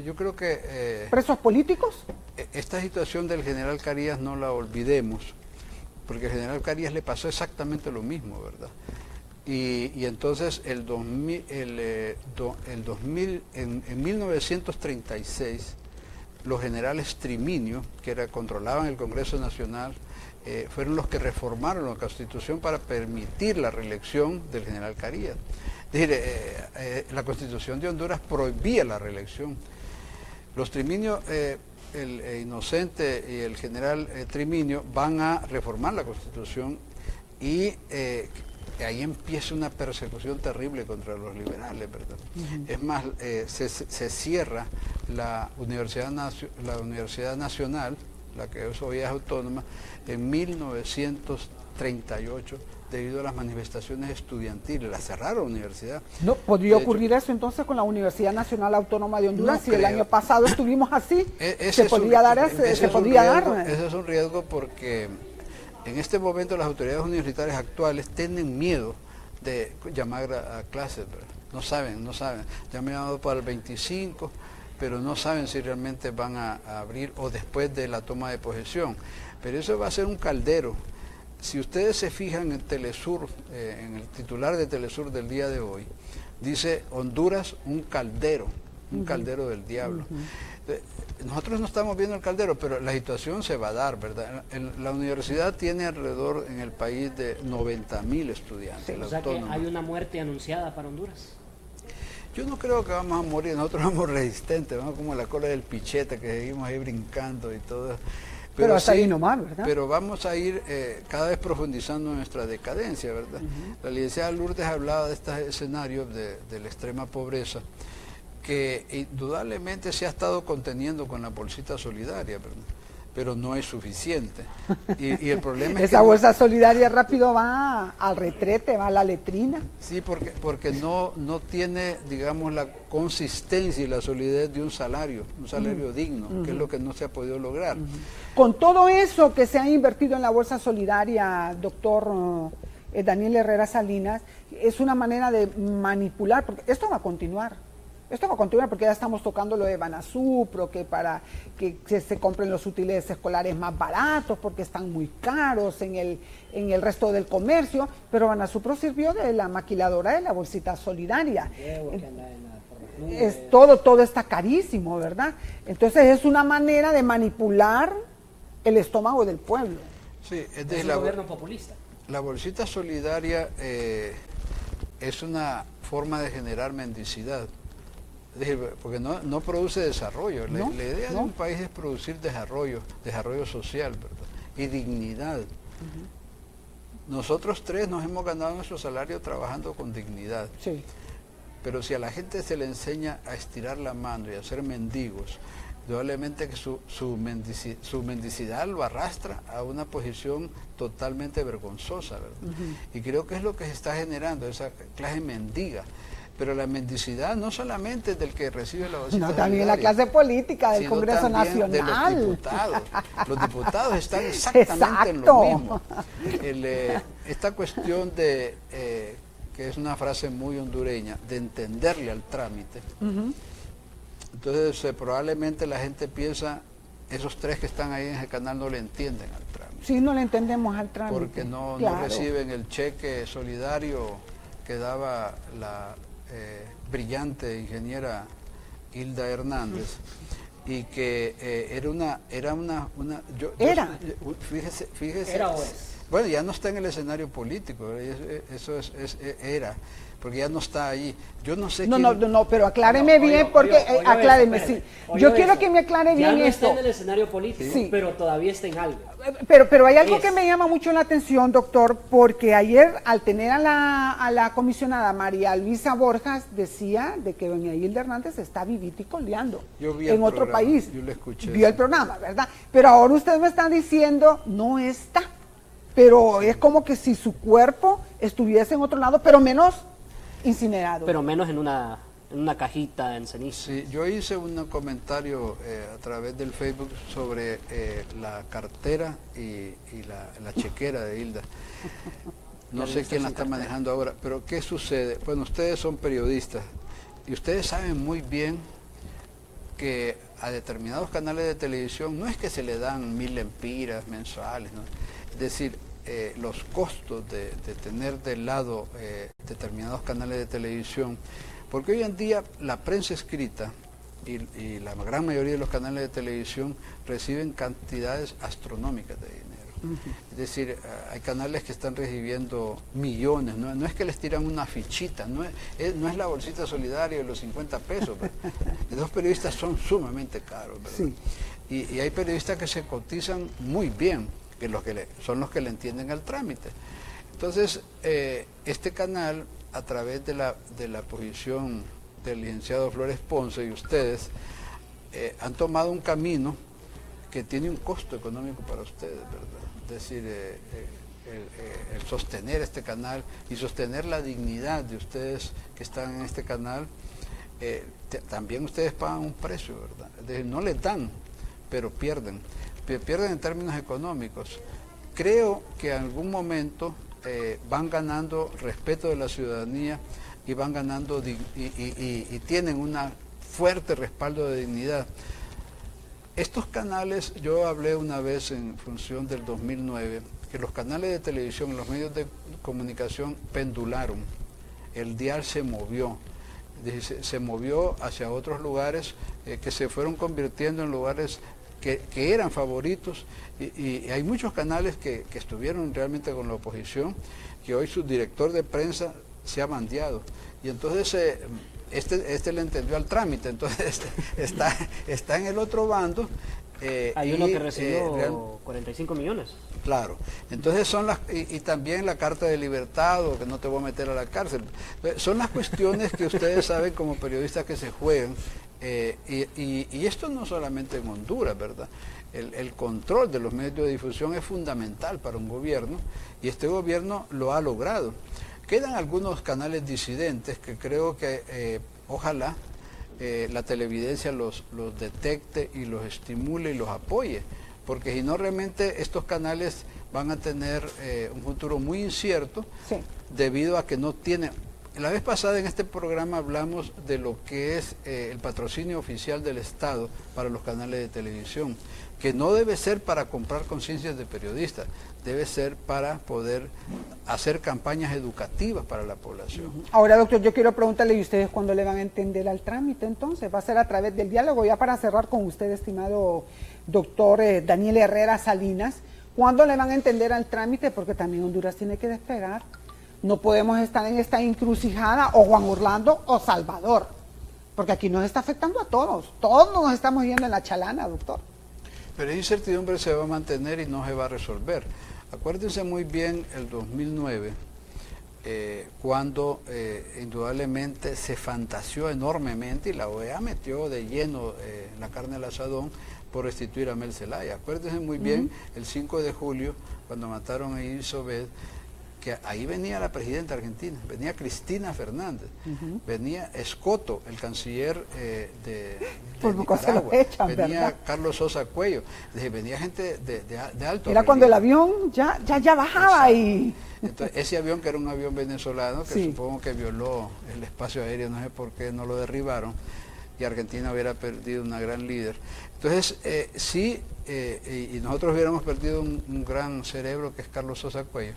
Yo creo que... ¿Presos políticos? Esta situación del general Carías no la olvidemos, porque al general Carías le pasó exactamente lo mismo, ¿verdad? Y entonces en 1936, los generales Triminio, que controlaban el Congreso Nacional, fueron los que reformaron la Constitución para permitir la reelección del general Carías. Es decir, la Constitución de Honduras prohibía la reelección. Los Triminio, el Inocente y el general Triminio, van a reformar la Constitución y ahí empieza una persecución terrible contra los liberales, ¿verdad? Es más, se cierra la Universidad Nacional, la que hoy es autónoma, en 1938, debido a las manifestaciones estudiantiles. La cerraron la universidad. ¿No podría ocurrir eso entonces con la Universidad Nacional Autónoma de Honduras? No si creo. El año pasado estuvimos así, Ese es un riesgo porque en este momento las autoridades universitarias actuales tienen miedo de llamar a clases, ¿verdad? No saben. Ya me han llamado para el 25, pero no saben si realmente van a abrir o después de la toma de posesión. Pero eso va a ser un caldero. si ustedes se fijan en Telesur, en el titular de Telesur del día de hoy, dice Honduras un caldero del diablo. Nosotros no estamos viendo el caldero, pero la situación se va a dar, ¿verdad? La universidad tiene alrededor en el país de 90.000 estudiantes. O sea que hay una muerte anunciada para Honduras. Yo no creo que vamos a morir, nosotros vamos resistentes, vamos como la cola del pichete, que seguimos ahí brincando y todo. Pero hasta ahí nomás, ¿verdad? Pero vamos a ir cada vez profundizando en nuestra decadencia, ¿verdad? La licenciada Lourdes hablaba de estos escenarios de la extrema pobreza, que indudablemente se ha estado conteniendo con la bolsita solidaria, ¿verdad? Pero no es suficiente. Y el problema es esa que bolsa solidaria rápido va al retrete, va a la letrina. Sí, porque no tiene, digamos, la consistencia y la solidez de un salario digno, que es lo que no se ha podido lograr. Con todo eso que se ha invertido en la bolsa solidaria, doctor Daniel Herrera Salinas, es una manera de manipular, porque esto va a continuar. Esto va a continuar porque ya estamos tocando lo de Banasupro, que para que se compren los útiles escolares más baratos porque están muy caros en el resto del comercio, pero Banasupro sirvió de la maquiladora de la bolsita solidaria. Todo está carísimo, ¿verdad? Entonces es una manera de manipular el estómago del pueblo. Sí, es un gobierno populista. La bolsita solidaria es una forma de generar mendicidad. Porque no produce desarrollo. La idea de un país es producir desarrollo social, ¿verdad? Y dignidad. Nosotros tres nos hemos ganado nuestro salario trabajando con dignidad. Sí. Pero si a la gente se le enseña a estirar la mano y a ser mendigos, indudablemente que su mendicidad lo arrastra a una posición totalmente vergonzosa, ¿verdad? Y creo que es lo que se está generando, esa clase mendiga. Pero la mendicidad no solamente es del que recibe la bolsita solidaria, también la clase política del Congreso Nacional. De los diputados. Los diputados están exactamente en lo mismo. Esta cuestión de, que es una frase muy hondureña, de entenderle al trámite. Entonces probablemente la gente piensa, esos tres que están ahí en ese canal no le entienden al trámite. Sí, no le entendemos al trámite. Porque no reciben el cheque solidario que daba la brillante ingeniera Hilda Hernández, y que fíjese, era o es. Bueno, ya no está en el escenario político, eso era, porque ya no está allí. Yo no sé No, pero acláreme bien, porque acláreme, sí. Yo quiero que me aclare bien esto. Ya no está en el escenario político, sí, pero todavía está en algo. Pero hay algo que me llama mucho la atención, doctor, porque ayer al tener a la comisionada María Luisa Borjas decía de que doña Hilda Hernández está vivita y coleando en otro país. Yo lo escuché. Vio el programa, ¿verdad? Pero ahora usted me está diciendo no está, pero es como que si su cuerpo estuviese en otro lado, pero menos incinerado. Pero menos en una cajita en ceniza. Sí, yo hice un comentario a través del Facebook sobre la cartera y la chequera de Hilda. No sé quién la está manejando ahora, pero ¿qué sucede? Bueno, ustedes son periodistas y ustedes saben muy bien que a determinados canales de televisión no es que se le dan 1.000 lempiras mensuales, ¿no? Es decir, los costos de tener del lado determinados canales de televisión, porque hoy en día la prensa escrita y la gran mayoría de los canales de televisión reciben cantidades astronómicas de dinero. Es decir, hay canales que están recibiendo millones, no es que les tiran una fichita, no es la bolsita solidaria de los 50 pesos. Los periodistas son sumamente caros, ¿verdad? Sí. Y hay periodistas que se cotizan muy bien, que son los que le entienden al trámite. Entonces, este canal, a través de la posición del licenciado Flores Ponce y ustedes, han tomado un camino que tiene un costo económico para ustedes, ¿verdad? Es decir, el sostener este canal y sostener la dignidad de ustedes que están en este canal, también ustedes pagan un precio, ¿verdad? Es decir, no les dan, pero pierden en términos económicos. Creo que en algún momento van ganando respeto de la ciudadanía y van ganando y tienen un fuerte respaldo de dignidad. Estos canales, yo hablé una vez en función del 2009, que los canales de televisión, los medios de comunicación pendularon, el dial se movió, se movió hacia otros lugares que se fueron convirtiendo en lugares que eran favoritos, y hay muchos canales que estuvieron realmente con la oposición, que hoy su director de prensa se ha bandeado, y entonces este le entendió al trámite, entonces está en el otro bando. Hay uno que recibió 45 millones. Claro, entonces son las, y también la Carta de Libertad, o que no te voy a meter a la cárcel, son las cuestiones que ustedes saben como periodistas que se juegan, y esto no solamente en Honduras, ¿verdad? El control de los medios de difusión es fundamental para un gobierno, y este gobierno lo ha logrado. Quedan algunos canales disidentes que creo que ojalá la televidencia los detecte y los estimule y los apoye, porque si no, realmente estos canales van a tener un futuro muy incierto, sí, debido a que no tienen... La vez pasada en este programa hablamos de lo que es el patrocinio oficial del Estado para los canales de televisión, que no debe ser para comprar conciencias de periodistas, debe ser para poder hacer campañas educativas para la población. Ahora, doctor, yo quiero preguntarle, ¿y ustedes cuándo le van a entender al trámite entonces? ¿Va a ser a través del diálogo? Ya para cerrar con usted, estimado doctor Daniel Herrera Salinas, ¿cuándo le van a entender al trámite? Porque también Honduras tiene que despegar. No podemos estar en esta encrucijada, o Juan Orlando o Salvador, porque aquí nos está afectando a todos nos estamos yendo en la chalana, doctor. Pero esa incertidumbre se va a mantener y no se va a resolver. Acuérdense muy bien el 2009, cuando indudablemente se fantaseó enormemente y la OEA metió de lleno la carne al asadón por restituir a Mel Zelaya. Acuérdense muy bien el 5 de julio, cuando mataron a Iris Obed, que ahí venía la presidenta argentina, venía Cristina Fernández, venía Escoto, el canciller de Nicaragua, venía ¿verdad? Carlos Sosa Cuello, venía gente de alto. Era cuando el avión ya bajaba. Exacto. Y... Entonces, ese avión, que era un avión venezolano, que sí, supongo que violó el espacio aéreo, no sé por qué no lo derribaron, y Argentina hubiera perdido una gran líder. Entonces, sí, y nosotros hubiéramos perdido un gran cerebro, que es Carlos Sosa Cuello.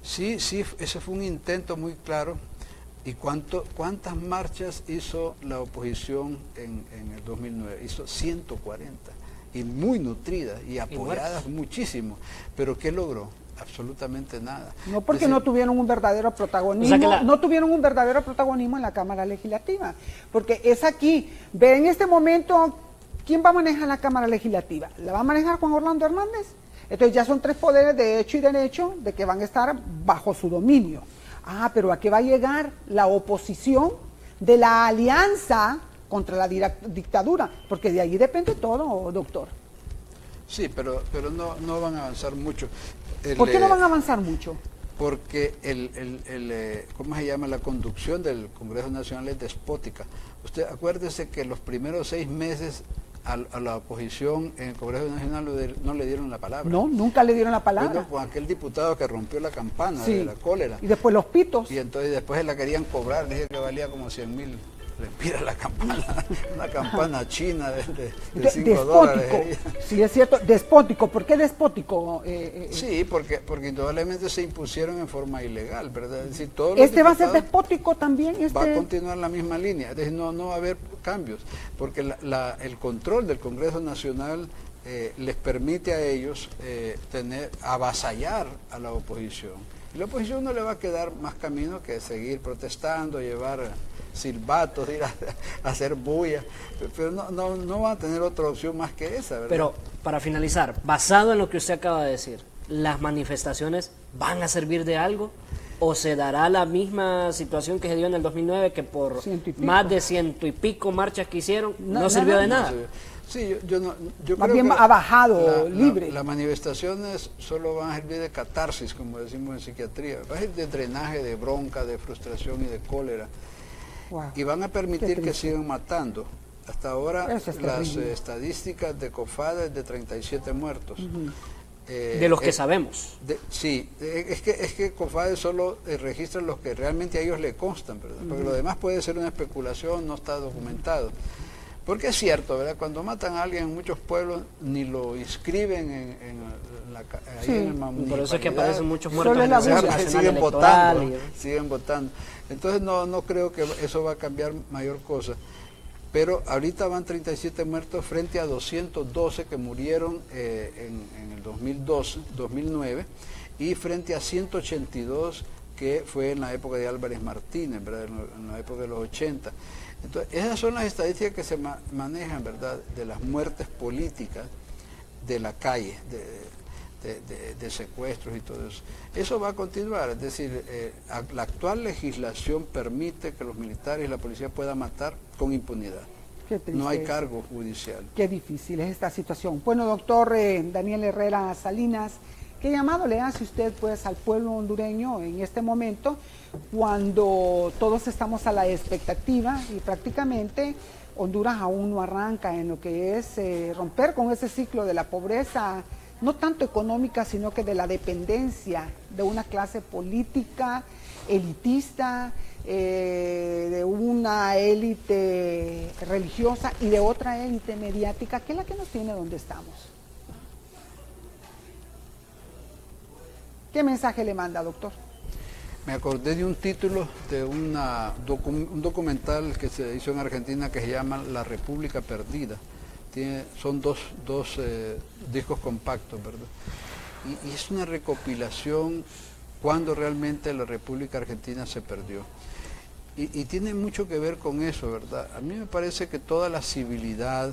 Sí, ese fue un intento muy claro. ¿Y cuántas marchas hizo la oposición en el 2009? Hizo 140, y muy nutridas y apoyadas muchísimo. ¿Pero qué logró? Absolutamente nada. No, porque no tuvieron un verdadero protagonismo, no tuvieron un verdadero protagonismo en la Cámara Legislativa. Porque es aquí, ve en este momento, ¿quién va a manejar la Cámara Legislativa? ¿La va a manejar Juan Orlando Hernández? Entonces ya son tres poderes de hecho y derecho de que van a estar bajo su dominio. Ah, pero ¿a qué va a llegar la oposición de la alianza contra la dictadura? Porque de ahí depende todo, doctor. Sí, pero no van a avanzar mucho. ¿Por qué no van a avanzar mucho? Porque ¿cómo se llama? La conducción del Congreso Nacional es despótica. Usted acuérdese que los primeros 6 meses a la oposición en el Congreso Nacional no le dieron la palabra. No, nunca le dieron la palabra. Bueno, con aquel diputado que rompió la campana, sí, de la cólera. Y después los pitos. Y entonces después la querían cobrar, dije que valía como 100,000 lempiras la campana, una campana china de $5. Sí, es cierto, despótico. ¿Por qué despótico? Sí, porque indudablemente se impusieron en forma ilegal, ¿verdad? Es decir, todos los va a ser despótico también. Va a continuar la misma línea, es decir, no va a haber cambios, porque el control del Congreso Nacional les permite a ellos avasallar a la oposición. Y la oposición no le va a quedar más camino que seguir protestando, llevar silbatos, ir a hacer bulla, pero no van a tener otra opción más que esa, ¿verdad? Pero, para finalizar, basado en lo que usted acaba de decir, ¿las manifestaciones van a servir de algo? ¿O se dará la misma situación que se dio en el 2009, que por más de 100 y pico marchas que hicieron, no sirvió de nada? Sí, yo más creo bien que ha bajado libre. Las manifestaciones solo van a servir de catarsis, como decimos en psiquiatría, va a ser de drenaje, de bronca, de frustración y de cólera. Wow. Y van a permitir que sigan matando. Hasta ahora las estadísticas de COFADE es de 37 muertos. De los que sabemos. Sí, es que COFADE solo registra los que realmente a ellos le constan, ¿verdad? Porque lo demás puede ser una especulación, no está documentado. Porque es cierto, ¿verdad? Cuando matan a alguien en muchos pueblos, ni lo inscriben ahí en el municipalidad. Por eso es que aparecen muchos muertos en la el Nacional siguen Electoral votando, siguen votando. Entonces no creo que eso va a cambiar mayor cosa. Pero ahorita van 37 muertos frente a 212 que murieron en el 2009 y frente a 182 que fue en la época de Álvarez Martínez, ¿verdad? En la época de los 80. Entonces, esas son las estadísticas que se manejan, ¿verdad?, de las muertes políticas de la calle, de secuestros y todo eso. Eso va a continuar, es decir, la actual legislación permite que los militares y la policía puedan matar con impunidad. No hay cargo judicial. Qué difícil es esta situación. Bueno, doctor Daniel Herrera Salinas, ¿qué llamado le hace usted pues al pueblo hondureño en este momento, cuando todos estamos a la expectativa y prácticamente Honduras aún no arranca en lo que es romper con ese ciclo de la pobreza, no tanto económica, sino que de la dependencia de una clase política elitista, de una élite religiosa y de otra élite mediática, que es la que nos tiene donde estamos? ¿Qué mensaje le manda, doctor? Me acordé de un título de un documental que se hizo en Argentina que se llama La República Perdida. Son dos discos compactos, ¿verdad? Y es una recopilación cuando realmente la República Argentina se perdió. Y tiene mucho que ver con eso, ¿verdad? A mí me parece que toda la civilidad,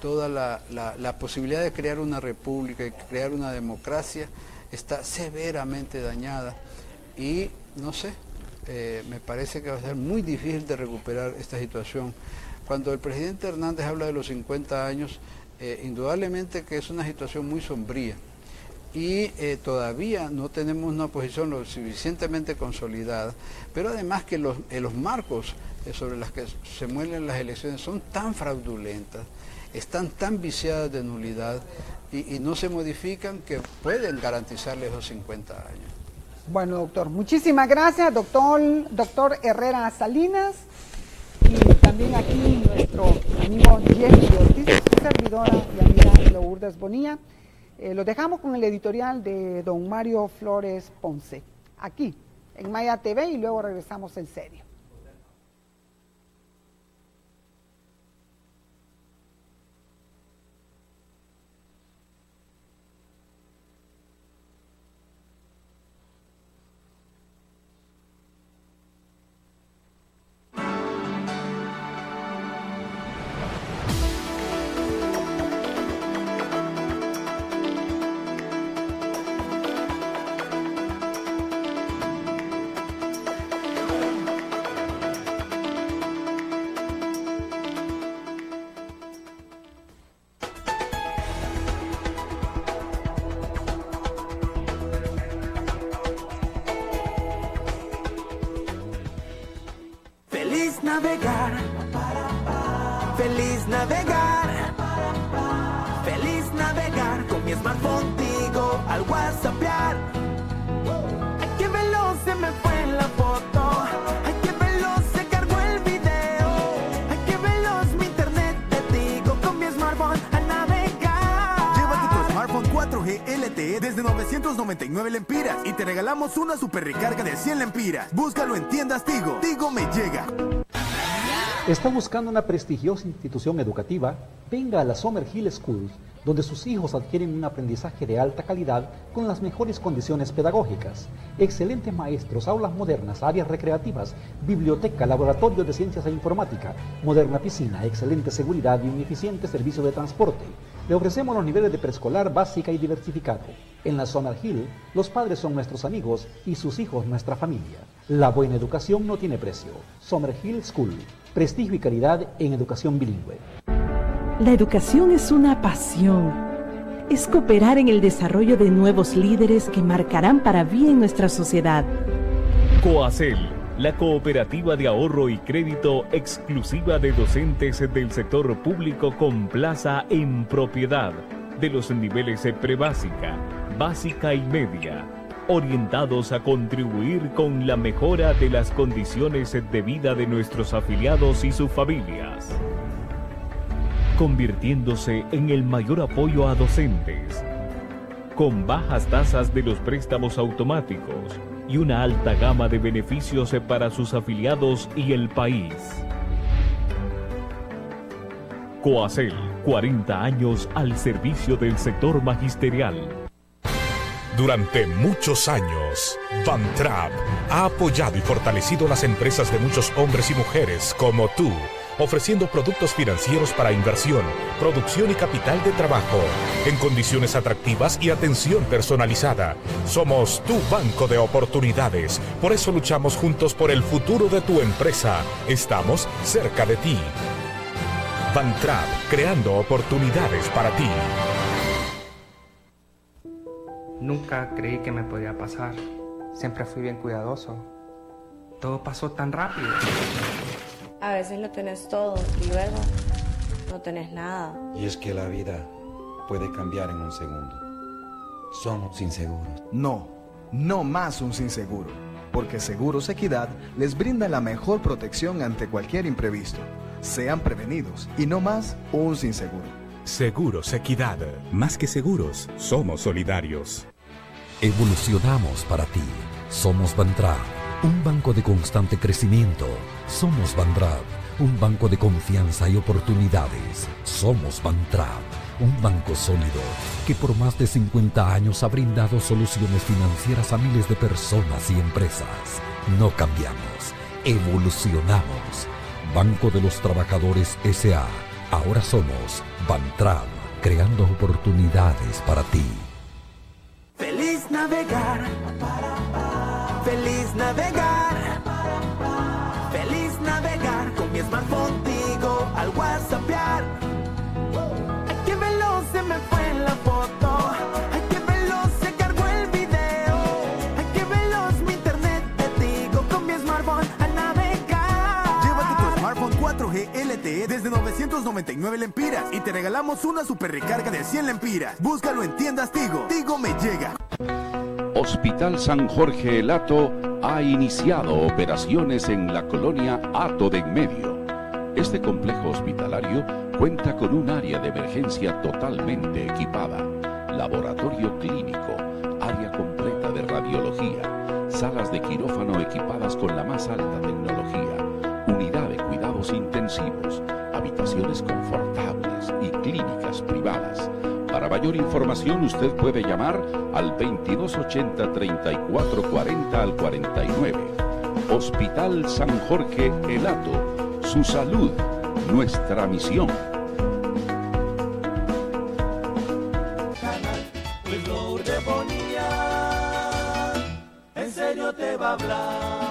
toda la posibilidad de crear una república y crear una democracia está severamente dañada y, no sé, me parece que va a ser muy difícil de recuperar esta situación. Cuando el presidente Hernández habla de los 50 años, indudablemente que es una situación muy sombría y todavía no tenemos una posición lo suficientemente consolidada, pero además que los marcos sobre los que se mueven las elecciones son tan fraudulentas, están tan viciadas de nulidad y no se modifican que pueden garantizarles los 50 años. Bueno, doctor, muchísimas gracias, doctor Herrera Salinas, y también aquí nuestro amigo Jerry Ortiz, su servidora y amiga Lourdes Bonilla. Lo dejamos con el editorial de don Mario Flores Ponce, aquí en Maya TV, y luego regresamos en serio. Navegar, feliz navegar, feliz navegar con mi smartphone Tigo al WhatsAppear. Ay, qué veloz se me fue la foto, ay, qué veloz se cargó el video, ay, qué veloz mi internet de Tigo con mi smartphone a navegar. Llévate tu smartphone 4G LTE desde 999 lempiras y te regalamos una super recarga de 100 lempiras. Búscalo en tiendas Tigo. Tigo me llega. ¿Está buscando una prestigiosa institución educativa? Venga a la Summerhill School, donde sus hijos adquieren un aprendizaje de alta calidad con las mejores condiciones pedagógicas. Excelentes maestros, aulas modernas, áreas recreativas, biblioteca, laboratorio de ciencias e informática, moderna piscina, excelente seguridad y un eficiente servicio de transporte. Le ofrecemos los niveles de preescolar, básica y diversificado. En la Summerhill, los padres son nuestros amigos y sus hijos nuestra familia. La buena educación no tiene precio. Summerhill School, prestigio y calidad en educación bilingüe. La educación es una pasión. Es cooperar en el desarrollo de nuevos líderes que marcarán para bien nuestra sociedad. Coacel, la cooperativa de ahorro y crédito exclusiva de docentes del sector público con plaza en propiedad de los niveles de prebásica, básica y media, orientados a contribuir con la mejora de las condiciones de vida de nuestros afiliados y sus familias. convirtiéndose en el mayor apoyo a docentes, con bajas tasas de los préstamos automáticos y una alta gama de beneficios para sus afiliados y el país. Coacel, 40 años al servicio del sector magisterial. Durante muchos años, Bantrap ha apoyado y fortalecido las empresas de muchos hombres y mujeres como tú, ofreciendo productos financieros para inversión, producción y capital de trabajo, en condiciones atractivas y atención personalizada. Somos tu banco de oportunidades, por eso luchamos juntos por el futuro de tu empresa. Estamos cerca de ti. Bantrap, creando oportunidades para ti. Nunca creí que me podía pasar. Siempre fui bien cuidadoso. Todo pasó tan rápido. A veces lo tenés todo y luego no tenés nada. Y es que la vida puede cambiar en un segundo. Somos inseguros. No, no más un sinseguro. Porque Seguros Equidad les brinda la mejor protección ante cualquier imprevisto. Sean prevenidos y no más un sinseguro. Seguros Equidad. Más que seguros, somos solidarios. Evolucionamos para ti. Somos Bantrap, un banco de constante crecimiento. Somos Bantrap, un banco de confianza y oportunidades. Somos Bantrap, un banco sólido que por más de 50 años ha brindado soluciones financieras a miles de personas y empresas. No cambiamos, evolucionamos. Banco de los Trabajadores S.A. Ahora somos Bantrap, creando oportunidades para ti. Feliz navegar, feliz navegar, feliz navegar con mi smartphone Tigo al WhatsAppear. Ay, qué veloz se me fue la foto, ay, qué veloz se cargó el video, ay, qué veloz mi internet te digo con mi smartphone a navegar. Llévate tu smartphone 4G LTE desde 999 lempiras y te regalamos una super recarga de 100 lempiras. Búscalo en tiendas Tigo. Tigo me llega. Hospital San Jorge El Hato ha iniciado operaciones en la colonia Hato de Enmedio. Este complejo hospitalario cuenta con un área de emergencia totalmente equipada, laboratorio clínico, área completa de radiología, salas de quirófano equipadas con la más alta tecnología, unidad de cuidados intensivos, habitaciones confortables y clínicas privadas. Para mayor información usted puede llamar al 2280-3440 al 49. Hospital San Jorge El Hato. Su salud, nuestra misión. Luis Lourdes Bonilla, en serio te va a hablar.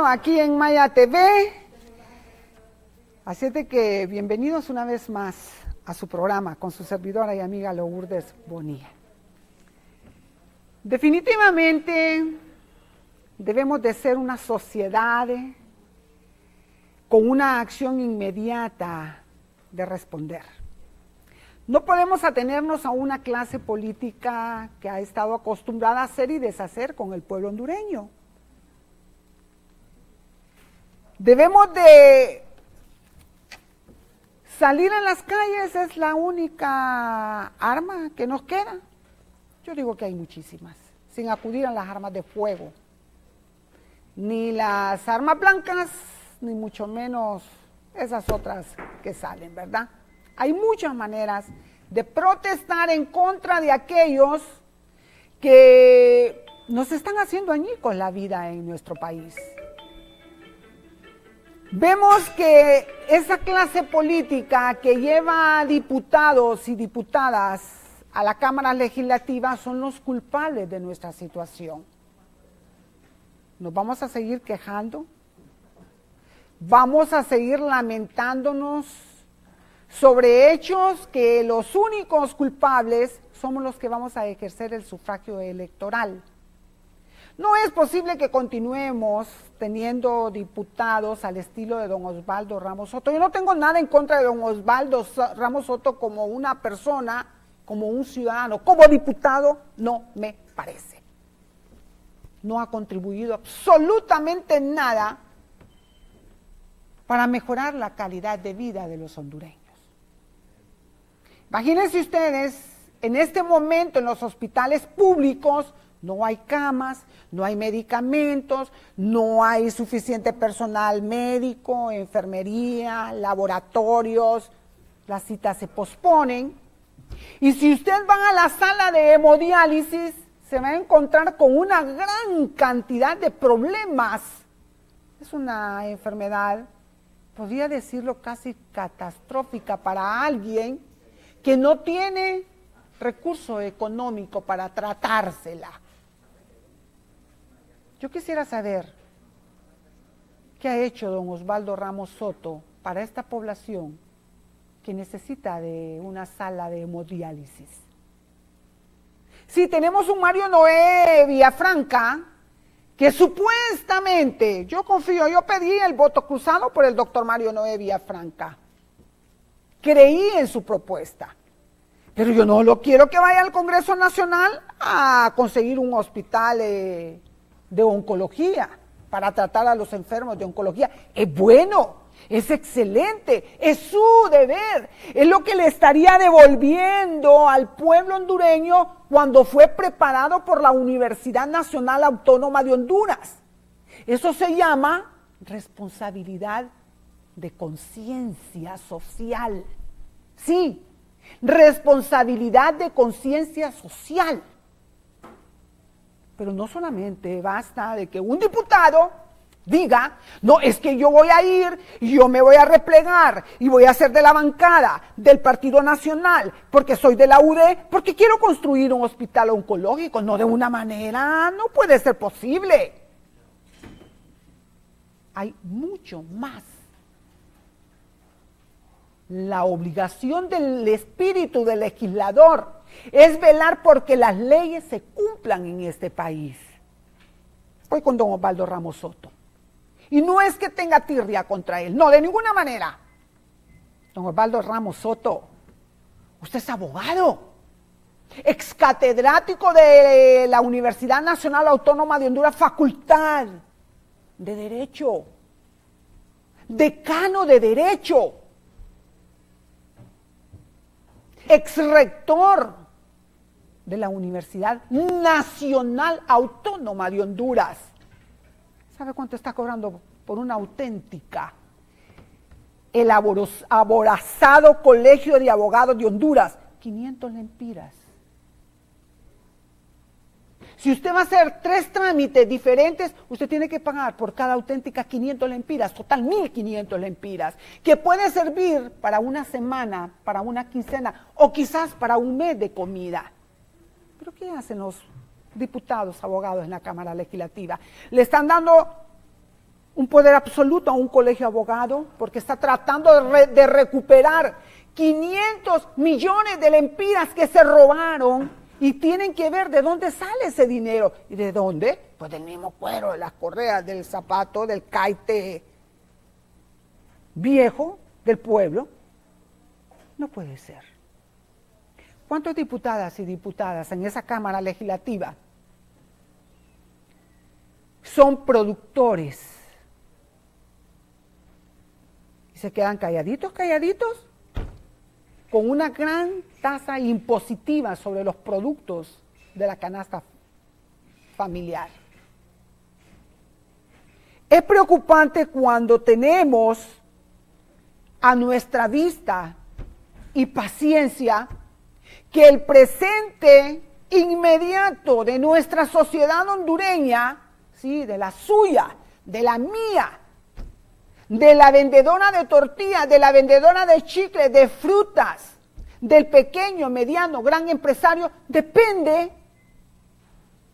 Aquí en Maya TV, así es de que bienvenidos una vez más a su programa con su servidora y amiga Lourdes Bonilla. Definitivamente debemos de ser una sociedad con una acción inmediata de responder. No podemos atenernos a una clase política que ha estado acostumbrada a hacer y deshacer con el pueblo hondureño. Debemos de salir en las calles, es la única arma que nos queda. Yo digo que hay muchísimas, sin acudir a las armas de fuego, ni las armas blancas, ni mucho menos esas otras que salen, ¿verdad? Hay muchas maneras de protestar en contra de aquellos que nos están haciendo añicos la vida en nuestro país. Vemos que esa clase política que lleva diputados y diputadas a la Cámara Legislativa son los culpables de nuestra situación. ¿Nos vamos a seguir quejando? ¿Vamos a seguir lamentándonos sobre hechos que los únicos culpables somos los que vamos a ejercer el sufragio electoral? No es posible que continuemos teniendo diputados al estilo de don Osvaldo Ramos Soto. Yo no tengo nada en contra de don Osvaldo Ramos Soto como una persona, como un ciudadano, como diputado, no me parece. no ha contribuido absolutamente nada para mejorar la calidad de vida de los hondureños. Imagínense ustedes, en este momento en los hospitales públicos no hay camas, no hay medicamentos, no hay suficiente personal médico, enfermería, laboratorios, las citas se posponen. Y si ustedes van a la sala de hemodiálisis, se va a encontrar con una gran cantidad de problemas. Es una enfermedad, podría decirlo, casi catastrófica para alguien que no tiene recurso económico para tratársela. Yo quisiera saber qué ha hecho don Osvaldo Ramos Soto para esta población que necesita de una sala de hemodiálisis. Sí, tenemos un Mario Noé Villafranca que supuestamente, yo confío, yo pedí el voto cruzado por el doctor Mario Noé Villafranca. Creí en su propuesta, pero yo no lo quiero que vaya al Congreso Nacional a conseguir un hospital de oncología para tratar a los enfermos de oncología. Es bueno, es excelente, es su deber, es lo que le estaría devolviendo al pueblo hondureño cuando fue preparado por la Universidad Nacional Autónoma de Honduras. Eso se llama responsabilidad de conciencia social. Sí, responsabilidad de conciencia social. Pero no solamente basta de que un diputado diga, no, es que yo voy a ir y yo me voy a replegar y voy a ser de la bancada del Partido Nacional porque soy de la UD, porque quiero construir un hospital oncológico. No, de una manera no puede ser posible. Hay mucho más. La obligación del espíritu del legislador es velar porque las leyes se cumplan en este país. Voy con don Osvaldo Ramos Soto. Y no es que tenga tirria contra él, no, de ninguna manera. Don Osvaldo Ramos Soto, usted es abogado, excatedrático de la Universidad Nacional Autónoma de Honduras, Facultad de Derecho, decano de Derecho, exrector de la Universidad Nacional Autónoma de Honduras. ¿Sabe cuánto está cobrando por una auténtica? El aborazado Colegio de Abogados de Honduras, 500 lempiras. Si usted va a hacer 3 trámites diferentes, usted tiene que pagar por cada auténtica 500 lempiras, total 1.500 lempiras, que puede servir para una semana, para una quincena o quizás para un mes de comida. ¿Pero qué hacen los diputados, abogados en la Cámara Legislativa? Le están dando un poder absoluto a un colegio abogado porque está tratando de recuperar 500 millones de lempiras que se robaron y tienen que ver de dónde sale ese dinero. ¿Y de dónde? Pues del mismo cuero, de las correas, del zapato, del caite viejo del pueblo. No puede ser. ¿Cuántas diputadas y diputadas en esa Cámara Legislativa son productores y se quedan calladitos, con una gran tasa impositiva sobre los productos de la canasta familiar? Es preocupante cuando tenemos a nuestra vista y paciencia que el presente inmediato de nuestra sociedad hondureña, sí, de la suya, de la mía, de la vendedora de tortillas, de la vendedora de chicles, de frutas, del pequeño, mediano, gran empresario, depende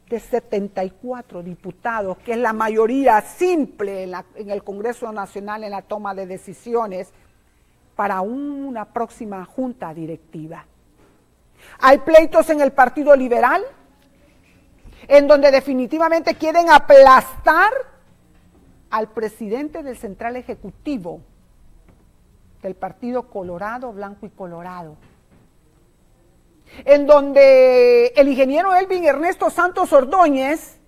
de 74 diputados, que es la mayoría simple en el Congreso Nacional en la toma de decisiones para una próxima junta directiva. Hay pleitos en el Partido Liberal, en donde definitivamente quieren aplastar al presidente del Central Ejecutivo del Partido Colorado, Blanco y Colorado, en donde el ingeniero Elvin Ernesto Santos Ordóñez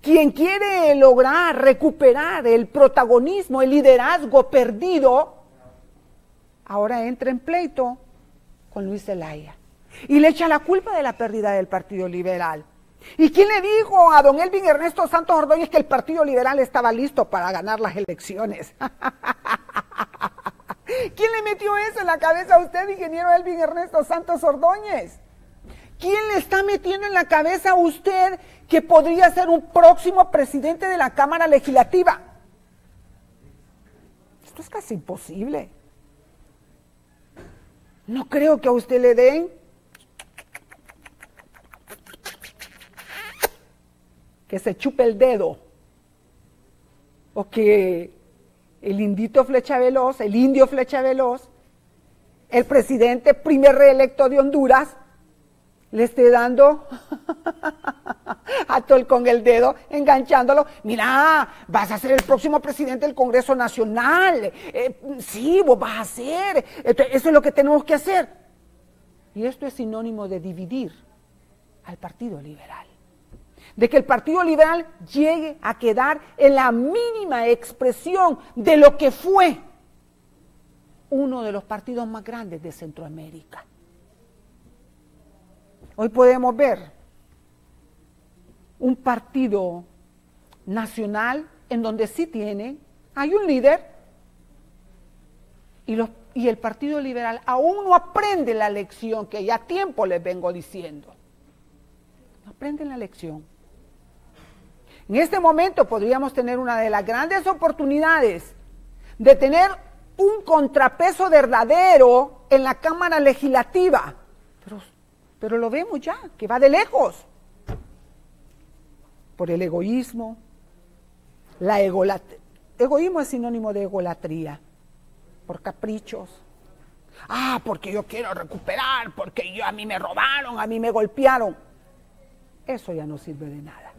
quien quiere lograr recuperar el protagonismo, el liderazgo perdido, ahora entra en pleito con Luis Zelaya y le echa la culpa de la pérdida del Partido Liberal. ¿Y quién le dijo a don Elvin Ernesto Santos Ordóñez que el Partido Liberal estaba listo para ganar las elecciones? ¿Quién le metió eso en la cabeza a usted, ingeniero Elvin Ernesto Santos Ordóñez? ¿Quién le está metiendo en la cabeza a usted que podría ser un próximo presidente de la Cámara Legislativa? Esto es casi imposible. No creo que a usted le den que se chupe el dedo o que el indio Flecha Veloz, el presidente primer reelecto de Honduras, le esté dando a Tol con el dedo, enganchándolo. Mira, vas a ser el próximo presidente del Congreso Nacional. Sí, vos vas a ser. Eso es lo que tenemos que hacer. Y esto es sinónimo de dividir al Partido Liberal. De que el Partido Liberal llegue a quedar en la mínima expresión de lo que fue uno de los partidos más grandes de Centroamérica. Hoy podemos ver un partido nacional en donde sí hay un líder y el Partido Liberal aún no aprende la lección que ya tiempo les vengo diciendo. No aprenden la lección. En este momento podríamos tener una de las grandes oportunidades de tener un contrapeso verdadero en la Cámara Legislativa, pero lo vemos ya, que va de lejos, por el egoísmo. Egoísmo es sinónimo de egolatría, por caprichos. Porque yo quiero recuperar, porque a mí me robaron, a mí me golpearon. Eso ya no sirve de nada.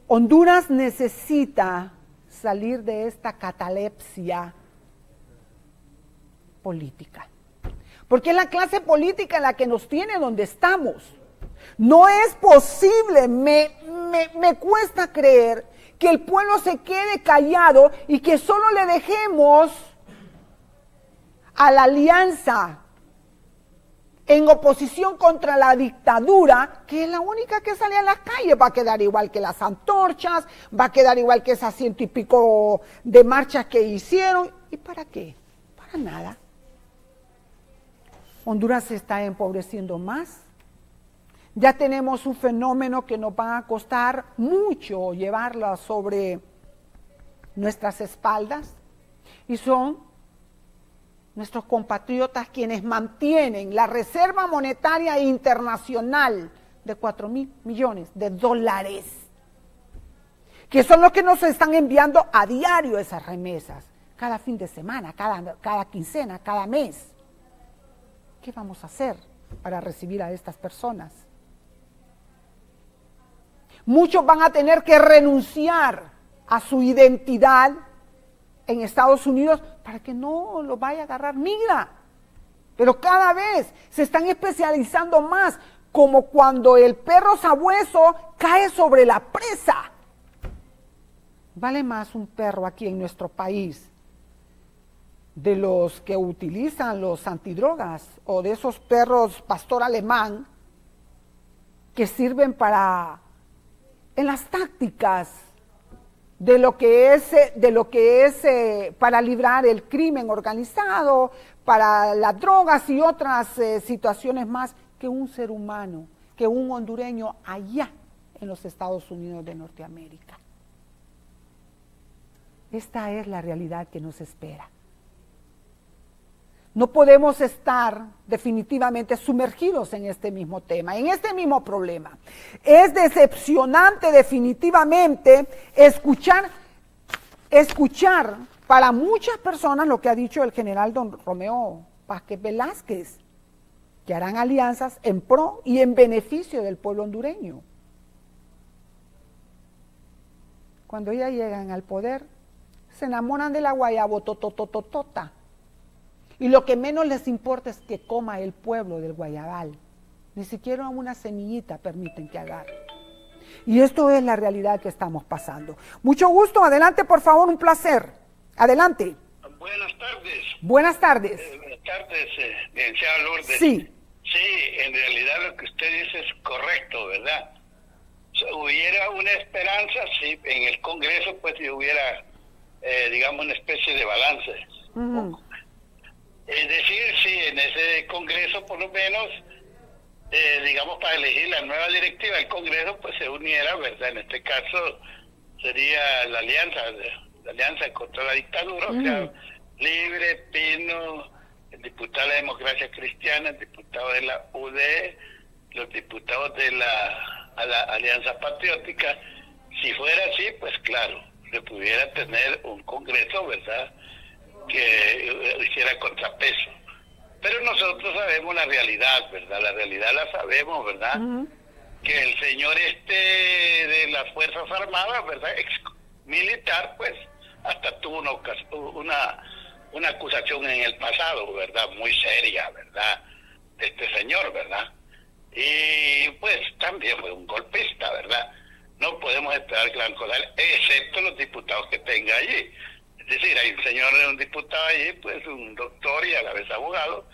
Honduras necesita salir de esta catalepsia política, porque es la clase política la que nos tiene donde estamos. No es posible, me cuesta creer que el pueblo se quede callado y que solo le dejemos a la alianza en oposición contra la dictadura, que es la única que sale a las calles. Va a quedar igual que las antorchas, va a quedar igual que esas 100 y pico de marchas que hicieron. ¿Y para qué? Para nada. Honduras se está empobreciendo más. Ya tenemos un fenómeno que nos va a costar mucho llevarlo sobre nuestras espaldas, y son nuestros compatriotas quienes mantienen la Reserva Monetaria Internacional de 4.000 millones de dólares, que son los que nos están enviando a diario esas remesas, cada fin de semana, cada quincena, cada mes. ¿Qué vamos a hacer para recibir a estas personas? Muchos van a tener que renunciar a su identidad en Estados Unidos para que no lo vaya a agarrar migra. Pero cada vez se están especializando más, como cuando el perro sabueso cae sobre la presa. Vale más un perro aquí en nuestro país de los que utilizan los antidrogas o de esos perros pastor alemán que sirven en las tácticas de lo que es para librar el crimen organizado, para las drogas y otras situaciones más, que un ser humano, que un hondureño allá en los Estados Unidos de Norteamérica. Esta es la realidad que nos espera. No podemos estar definitivamente sumergidos en este mismo tema, en este mismo problema. Es decepcionante definitivamente escuchar para muchas personas lo que ha dicho el general don Romeo Vázquez Velázquez, que harán alianzas en pro y en beneficio del pueblo hondureño. Cuando ya llegan al poder, se enamoran de la guayabototototota. Y lo que menos les importa es que coma el pueblo del guayabal. Ni siquiera una semillita permiten que agarre. Y esto es la realidad que estamos pasando. Mucho gusto, adelante por favor, un placer. Adelante. Buenas tardes. Buenas tardes. Buenas tardes, licenciada Lourdes. Sí. Sí, en realidad lo que usted dice es correcto, ¿verdad? Hubiera una esperanza si en el Congreso pues si hubiera, digamos, una especie de balance. Es decir, si en ese Congreso por lo menos, digamos, para elegir la nueva directiva del Congreso, pues se uniera, ¿verdad? En este caso sería la alianza contra la dictadura, o sea, Libre, Pino, el diputado de la Democracia Cristiana, el diputado de la UD, los diputados de la Alianza Patriótica. Si fuera así, pues claro, se pudiera tener un Congreso, ¿verdad?, que hiciera contrapeso. Pero nosotros sabemos la realidad, ¿verdad? La realidad la sabemos, ¿verdad? Que el señor de las Fuerzas Armadas, ¿verdad?, ex militar, pues hasta tuvo una acusación en el pasado, ¿verdad?, muy seria, ¿verdad?, de este señor, ¿verdad? Y pues también fue un golpista, ¿verdad? No podemos esperar gran cosa, excepto los diputados que tenga allí. Es decir, hay un diputado allí, pues un doctor y a la vez abogado,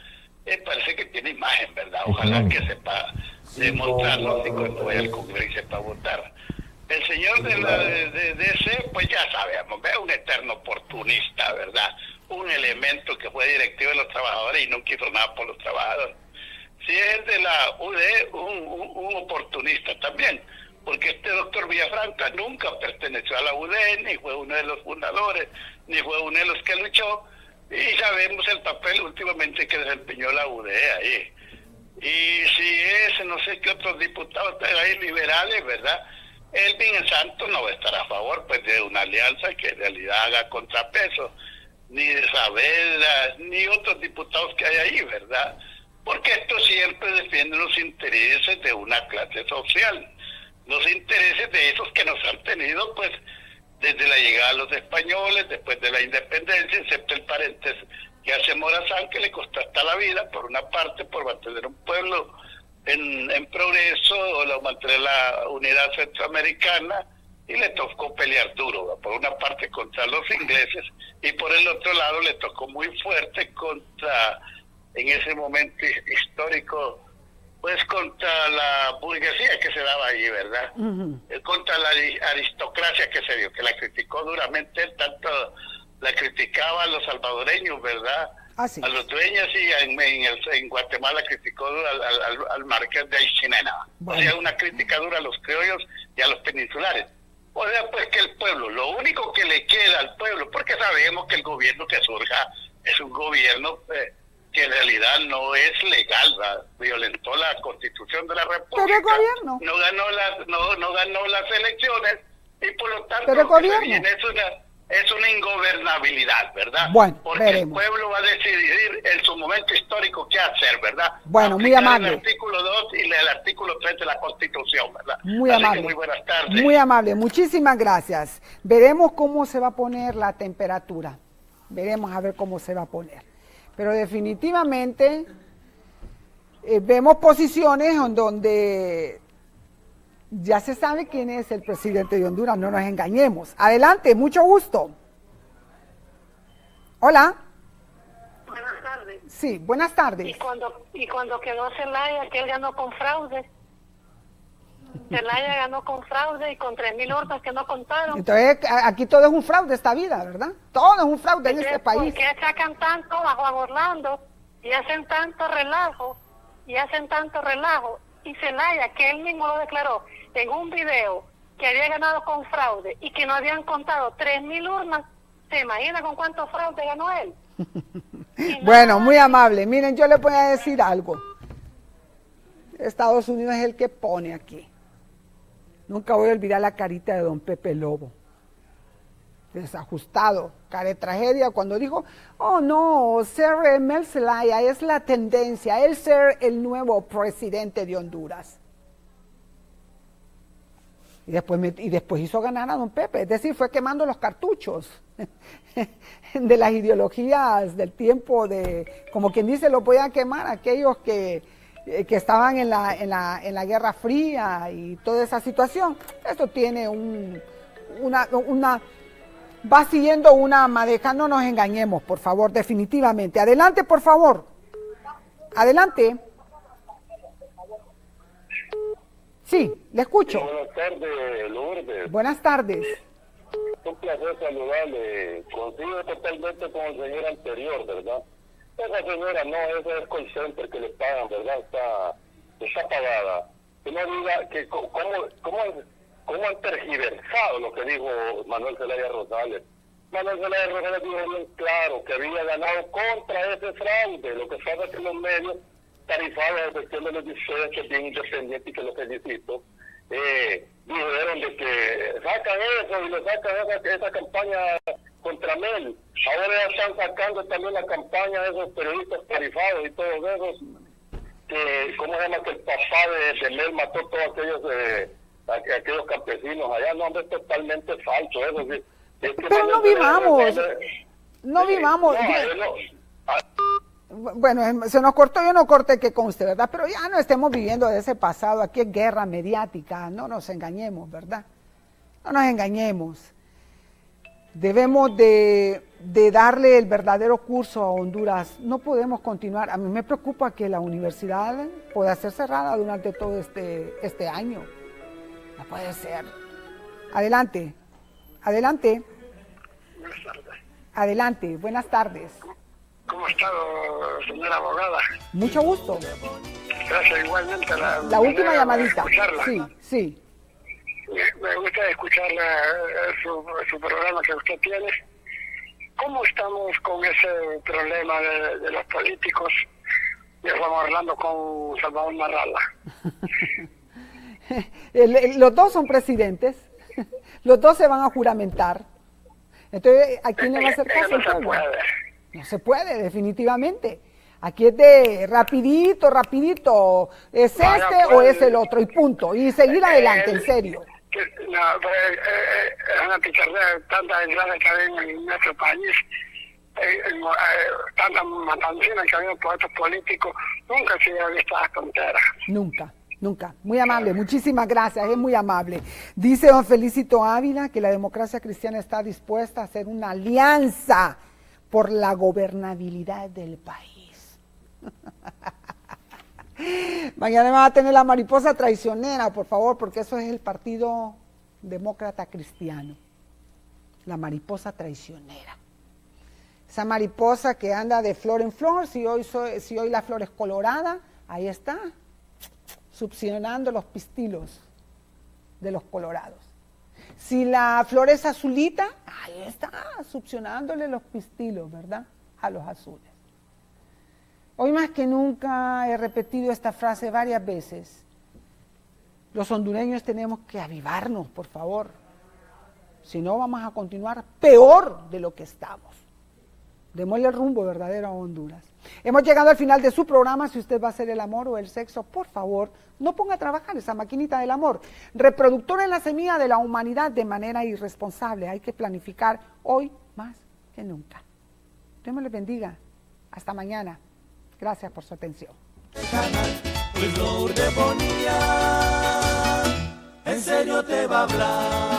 parece que tiene imagen, ¿verdad? Ojalá que sepa demostrarlo y cuando vaya al Congreso y sepa votar. El señor de ese, pues ya sabemos, es un eterno oportunista, ¿verdad? Un elemento que fue directivo de los trabajadores y no quiso nada por los trabajadores. Si es el de la UD, un oportunista también, porque este doctor Villafranca nunca perteneció a la UD, ni fue uno de los fundadores, ni fue uno de los que luchó, y sabemos el papel últimamente que desempeñó la UD ahí. Y si es, no sé qué otros diputados ahí liberales, ¿verdad?, Elvin Santos no va a estar a favor pues de una alianza que en realidad haga contrapeso, ni de Saavedra, ni otros diputados que hay ahí, ¿verdad? Porque esto siempre defiende los intereses de una clase social, los intereses de esos que nos han tenido pues desde la llegada de los españoles, después de la independencia, excepto el paréntesis que hace Morazán, que le costó hasta la vida, por una parte, por mantener un pueblo en progreso, o mantener la unidad centroamericana, y le tocó pelear duro, ¿verdad?, por una parte contra los ingleses, y por el otro lado le tocó muy fuerte contra, en ese momento histórico, pues contra la burguesía que se daba allí, ¿verdad? Contra la aristocracia que se dio, que la criticó duramente, tanto la criticaba a los salvadoreños, ¿verdad?, a los dueños, y en Guatemala criticó al marqués de Aycinena. Bueno. O sea, una crítica dura a los criollos y a los peninsulares. O sea, pues que el pueblo, lo único que le queda al pueblo, porque sabemos que el gobierno que surja es un gobierno que en realidad no es legal, ¿verdad?, violentó la Constitución de la República. Pero el gobierno no ganó las elecciones, y por lo tanto pero el gobierno es una ingobernabilidad, ¿verdad? Bueno, porque veremos. El pueblo va a decidir en su momento histórico qué hacer, ¿verdad? Bueno, aplicar muy amable. El artículo 2 y el artículo 3 de la Constitución, ¿verdad? Muy Así amable. que muy buenas tardes. Muy amable, muchísimas gracias. Veremos cómo se va a poner la temperatura. Veremos a ver cómo se va a poner. Pero definitivamente vemos posiciones en donde ya se sabe quién es el presidente de Honduras, no nos engañemos. Adelante, mucho gusto. Hola. Buenas tardes. Sí, buenas tardes. Y cuando quedó Zelaya, que él ganó con fraude. Zelaya ganó con fraude y con 3,000 urnas que no contaron. Entonces, aquí todo es un fraude, esta vida, ¿verdad? Todo es un fraude en este país. ¿Por qué achacan tanto a Juan Orlando y hacen tanto relajo? Y Zelaya, que él mismo lo declaró en un video, que había ganado con fraude y que no habían contado 3,000 urnas, ¿se imagina con cuánto fraude ganó él? Bueno, muy amable. Miren, yo les voy a decir algo. Estados Unidos es el que pone aquí. Nunca voy a olvidar la carita de don Pepe Lobo. Desajustado, cara de tragedia, cuando dijo, oh no, ser Mel Zelaya es la tendencia, él ser el nuevo presidente de Honduras. Y después hizo ganar a don Pepe, es decir, fue quemando los cartuchos de las ideologías del tiempo de, como quien dice, lo podían quemar aquellos que que estaban en la Guerra Fría y toda esa situación. Esto tiene va siguiendo una madeja, no nos engañemos, por favor, definitivamente. Adelante, por favor. Adelante. Sí, le escucho. Buenas tardes, Lourdes. Buenas tardes. Un placer saludarle. Coincido totalmente con el señor anterior, ¿verdad? Esa señora no, esa es call center que le pagan, ¿verdad? Está pagada. Que no diga que cómo han tergiversado lo que dijo Manuel Zelaya Rosales. Manuel Zelaya Rosales dijo bien claro que había ganado contra ese fraude. Lo que pasa es que los medios tarifados de cuestión de los 18, que es bien independiente y que lo felicito, dijeron de que sacan eso y le sacan esa campaña contra Mel. Ahora ya están sacando también la campaña de esos periodistas tarifados y todos esos, que ¿cómo se llama? Que el papá de Mel mató todos aquellos campesinos allá. No, hombre, es totalmente falso eso. Sí. Es que pero no vivamos, no vivamos. Bueno, se nos cortó, yo no corté que conste, ¿verdad? Pero ya no estemos viviendo de ese pasado, aquí es guerra mediática, no nos engañemos, ¿verdad? No nos engañemos. Debemos de darle el verdadero curso a Honduras. No podemos continuar. A mí me preocupa que la universidad pueda ser cerrada durante todo este año. No puede ser. Adelante. Adelante. Buenas tardes. Adelante. Buenas tardes. ¿Cómo está, señora abogada? Mucho gusto. Gracias, igualmente. La última llamadita. Sí, sí. Me gusta escuchar su programa que usted tiene. ¿Cómo estamos con ese problema de los políticos? Ya estamos hablando con Salvador Narrala. Los dos son presidentes. Los dos se van a juramentar. Entonces, ¿a quién le va a hacer caso? No se puede. No se puede, definitivamente. Aquí es de rapidito. ¿Es este o es el otro? Y punto. Y seguir adelante, en serio. No, es una picardía, tanta desgracia que hay en nuestro país, tanta matanzina que ha habido por estos políticos, nunca se había visto las fronteras. Nunca. Muy amable, muchísimas gracias, es muy amable. Dice don Felicito Ávila que la democracia cristiana está dispuesta a hacer una alianza por la gobernabilidad del país. Mañana va a tener la mariposa traicionera, por favor, porque eso es el Partido Demócrata Cristiano. La mariposa traicionera. Esa mariposa que anda de flor en flor, si hoy la flor es colorada, ahí está, succionando los pistilos de los colorados. Si la flor es azulita, ahí está, succionándole los pistilos, ¿verdad? A los azules. Hoy más que nunca he repetido esta frase varias veces. Los hondureños tenemos que avivarnos, por favor. Si no, vamos a continuar peor de lo que estamos. Démosle el rumbo verdadero a Honduras. Hemos llegado al final de su programa. Si usted va a hacer el amor o el sexo, por favor, no ponga a trabajar esa maquinita del amor. Reproductora en la semilla de la humanidad de manera irresponsable. Hay que planificar hoy más que nunca. Dios me les bendiga. Hasta mañana. Gracias por su atención. Pues Lourdes Bonilla, en serio te va a hablar.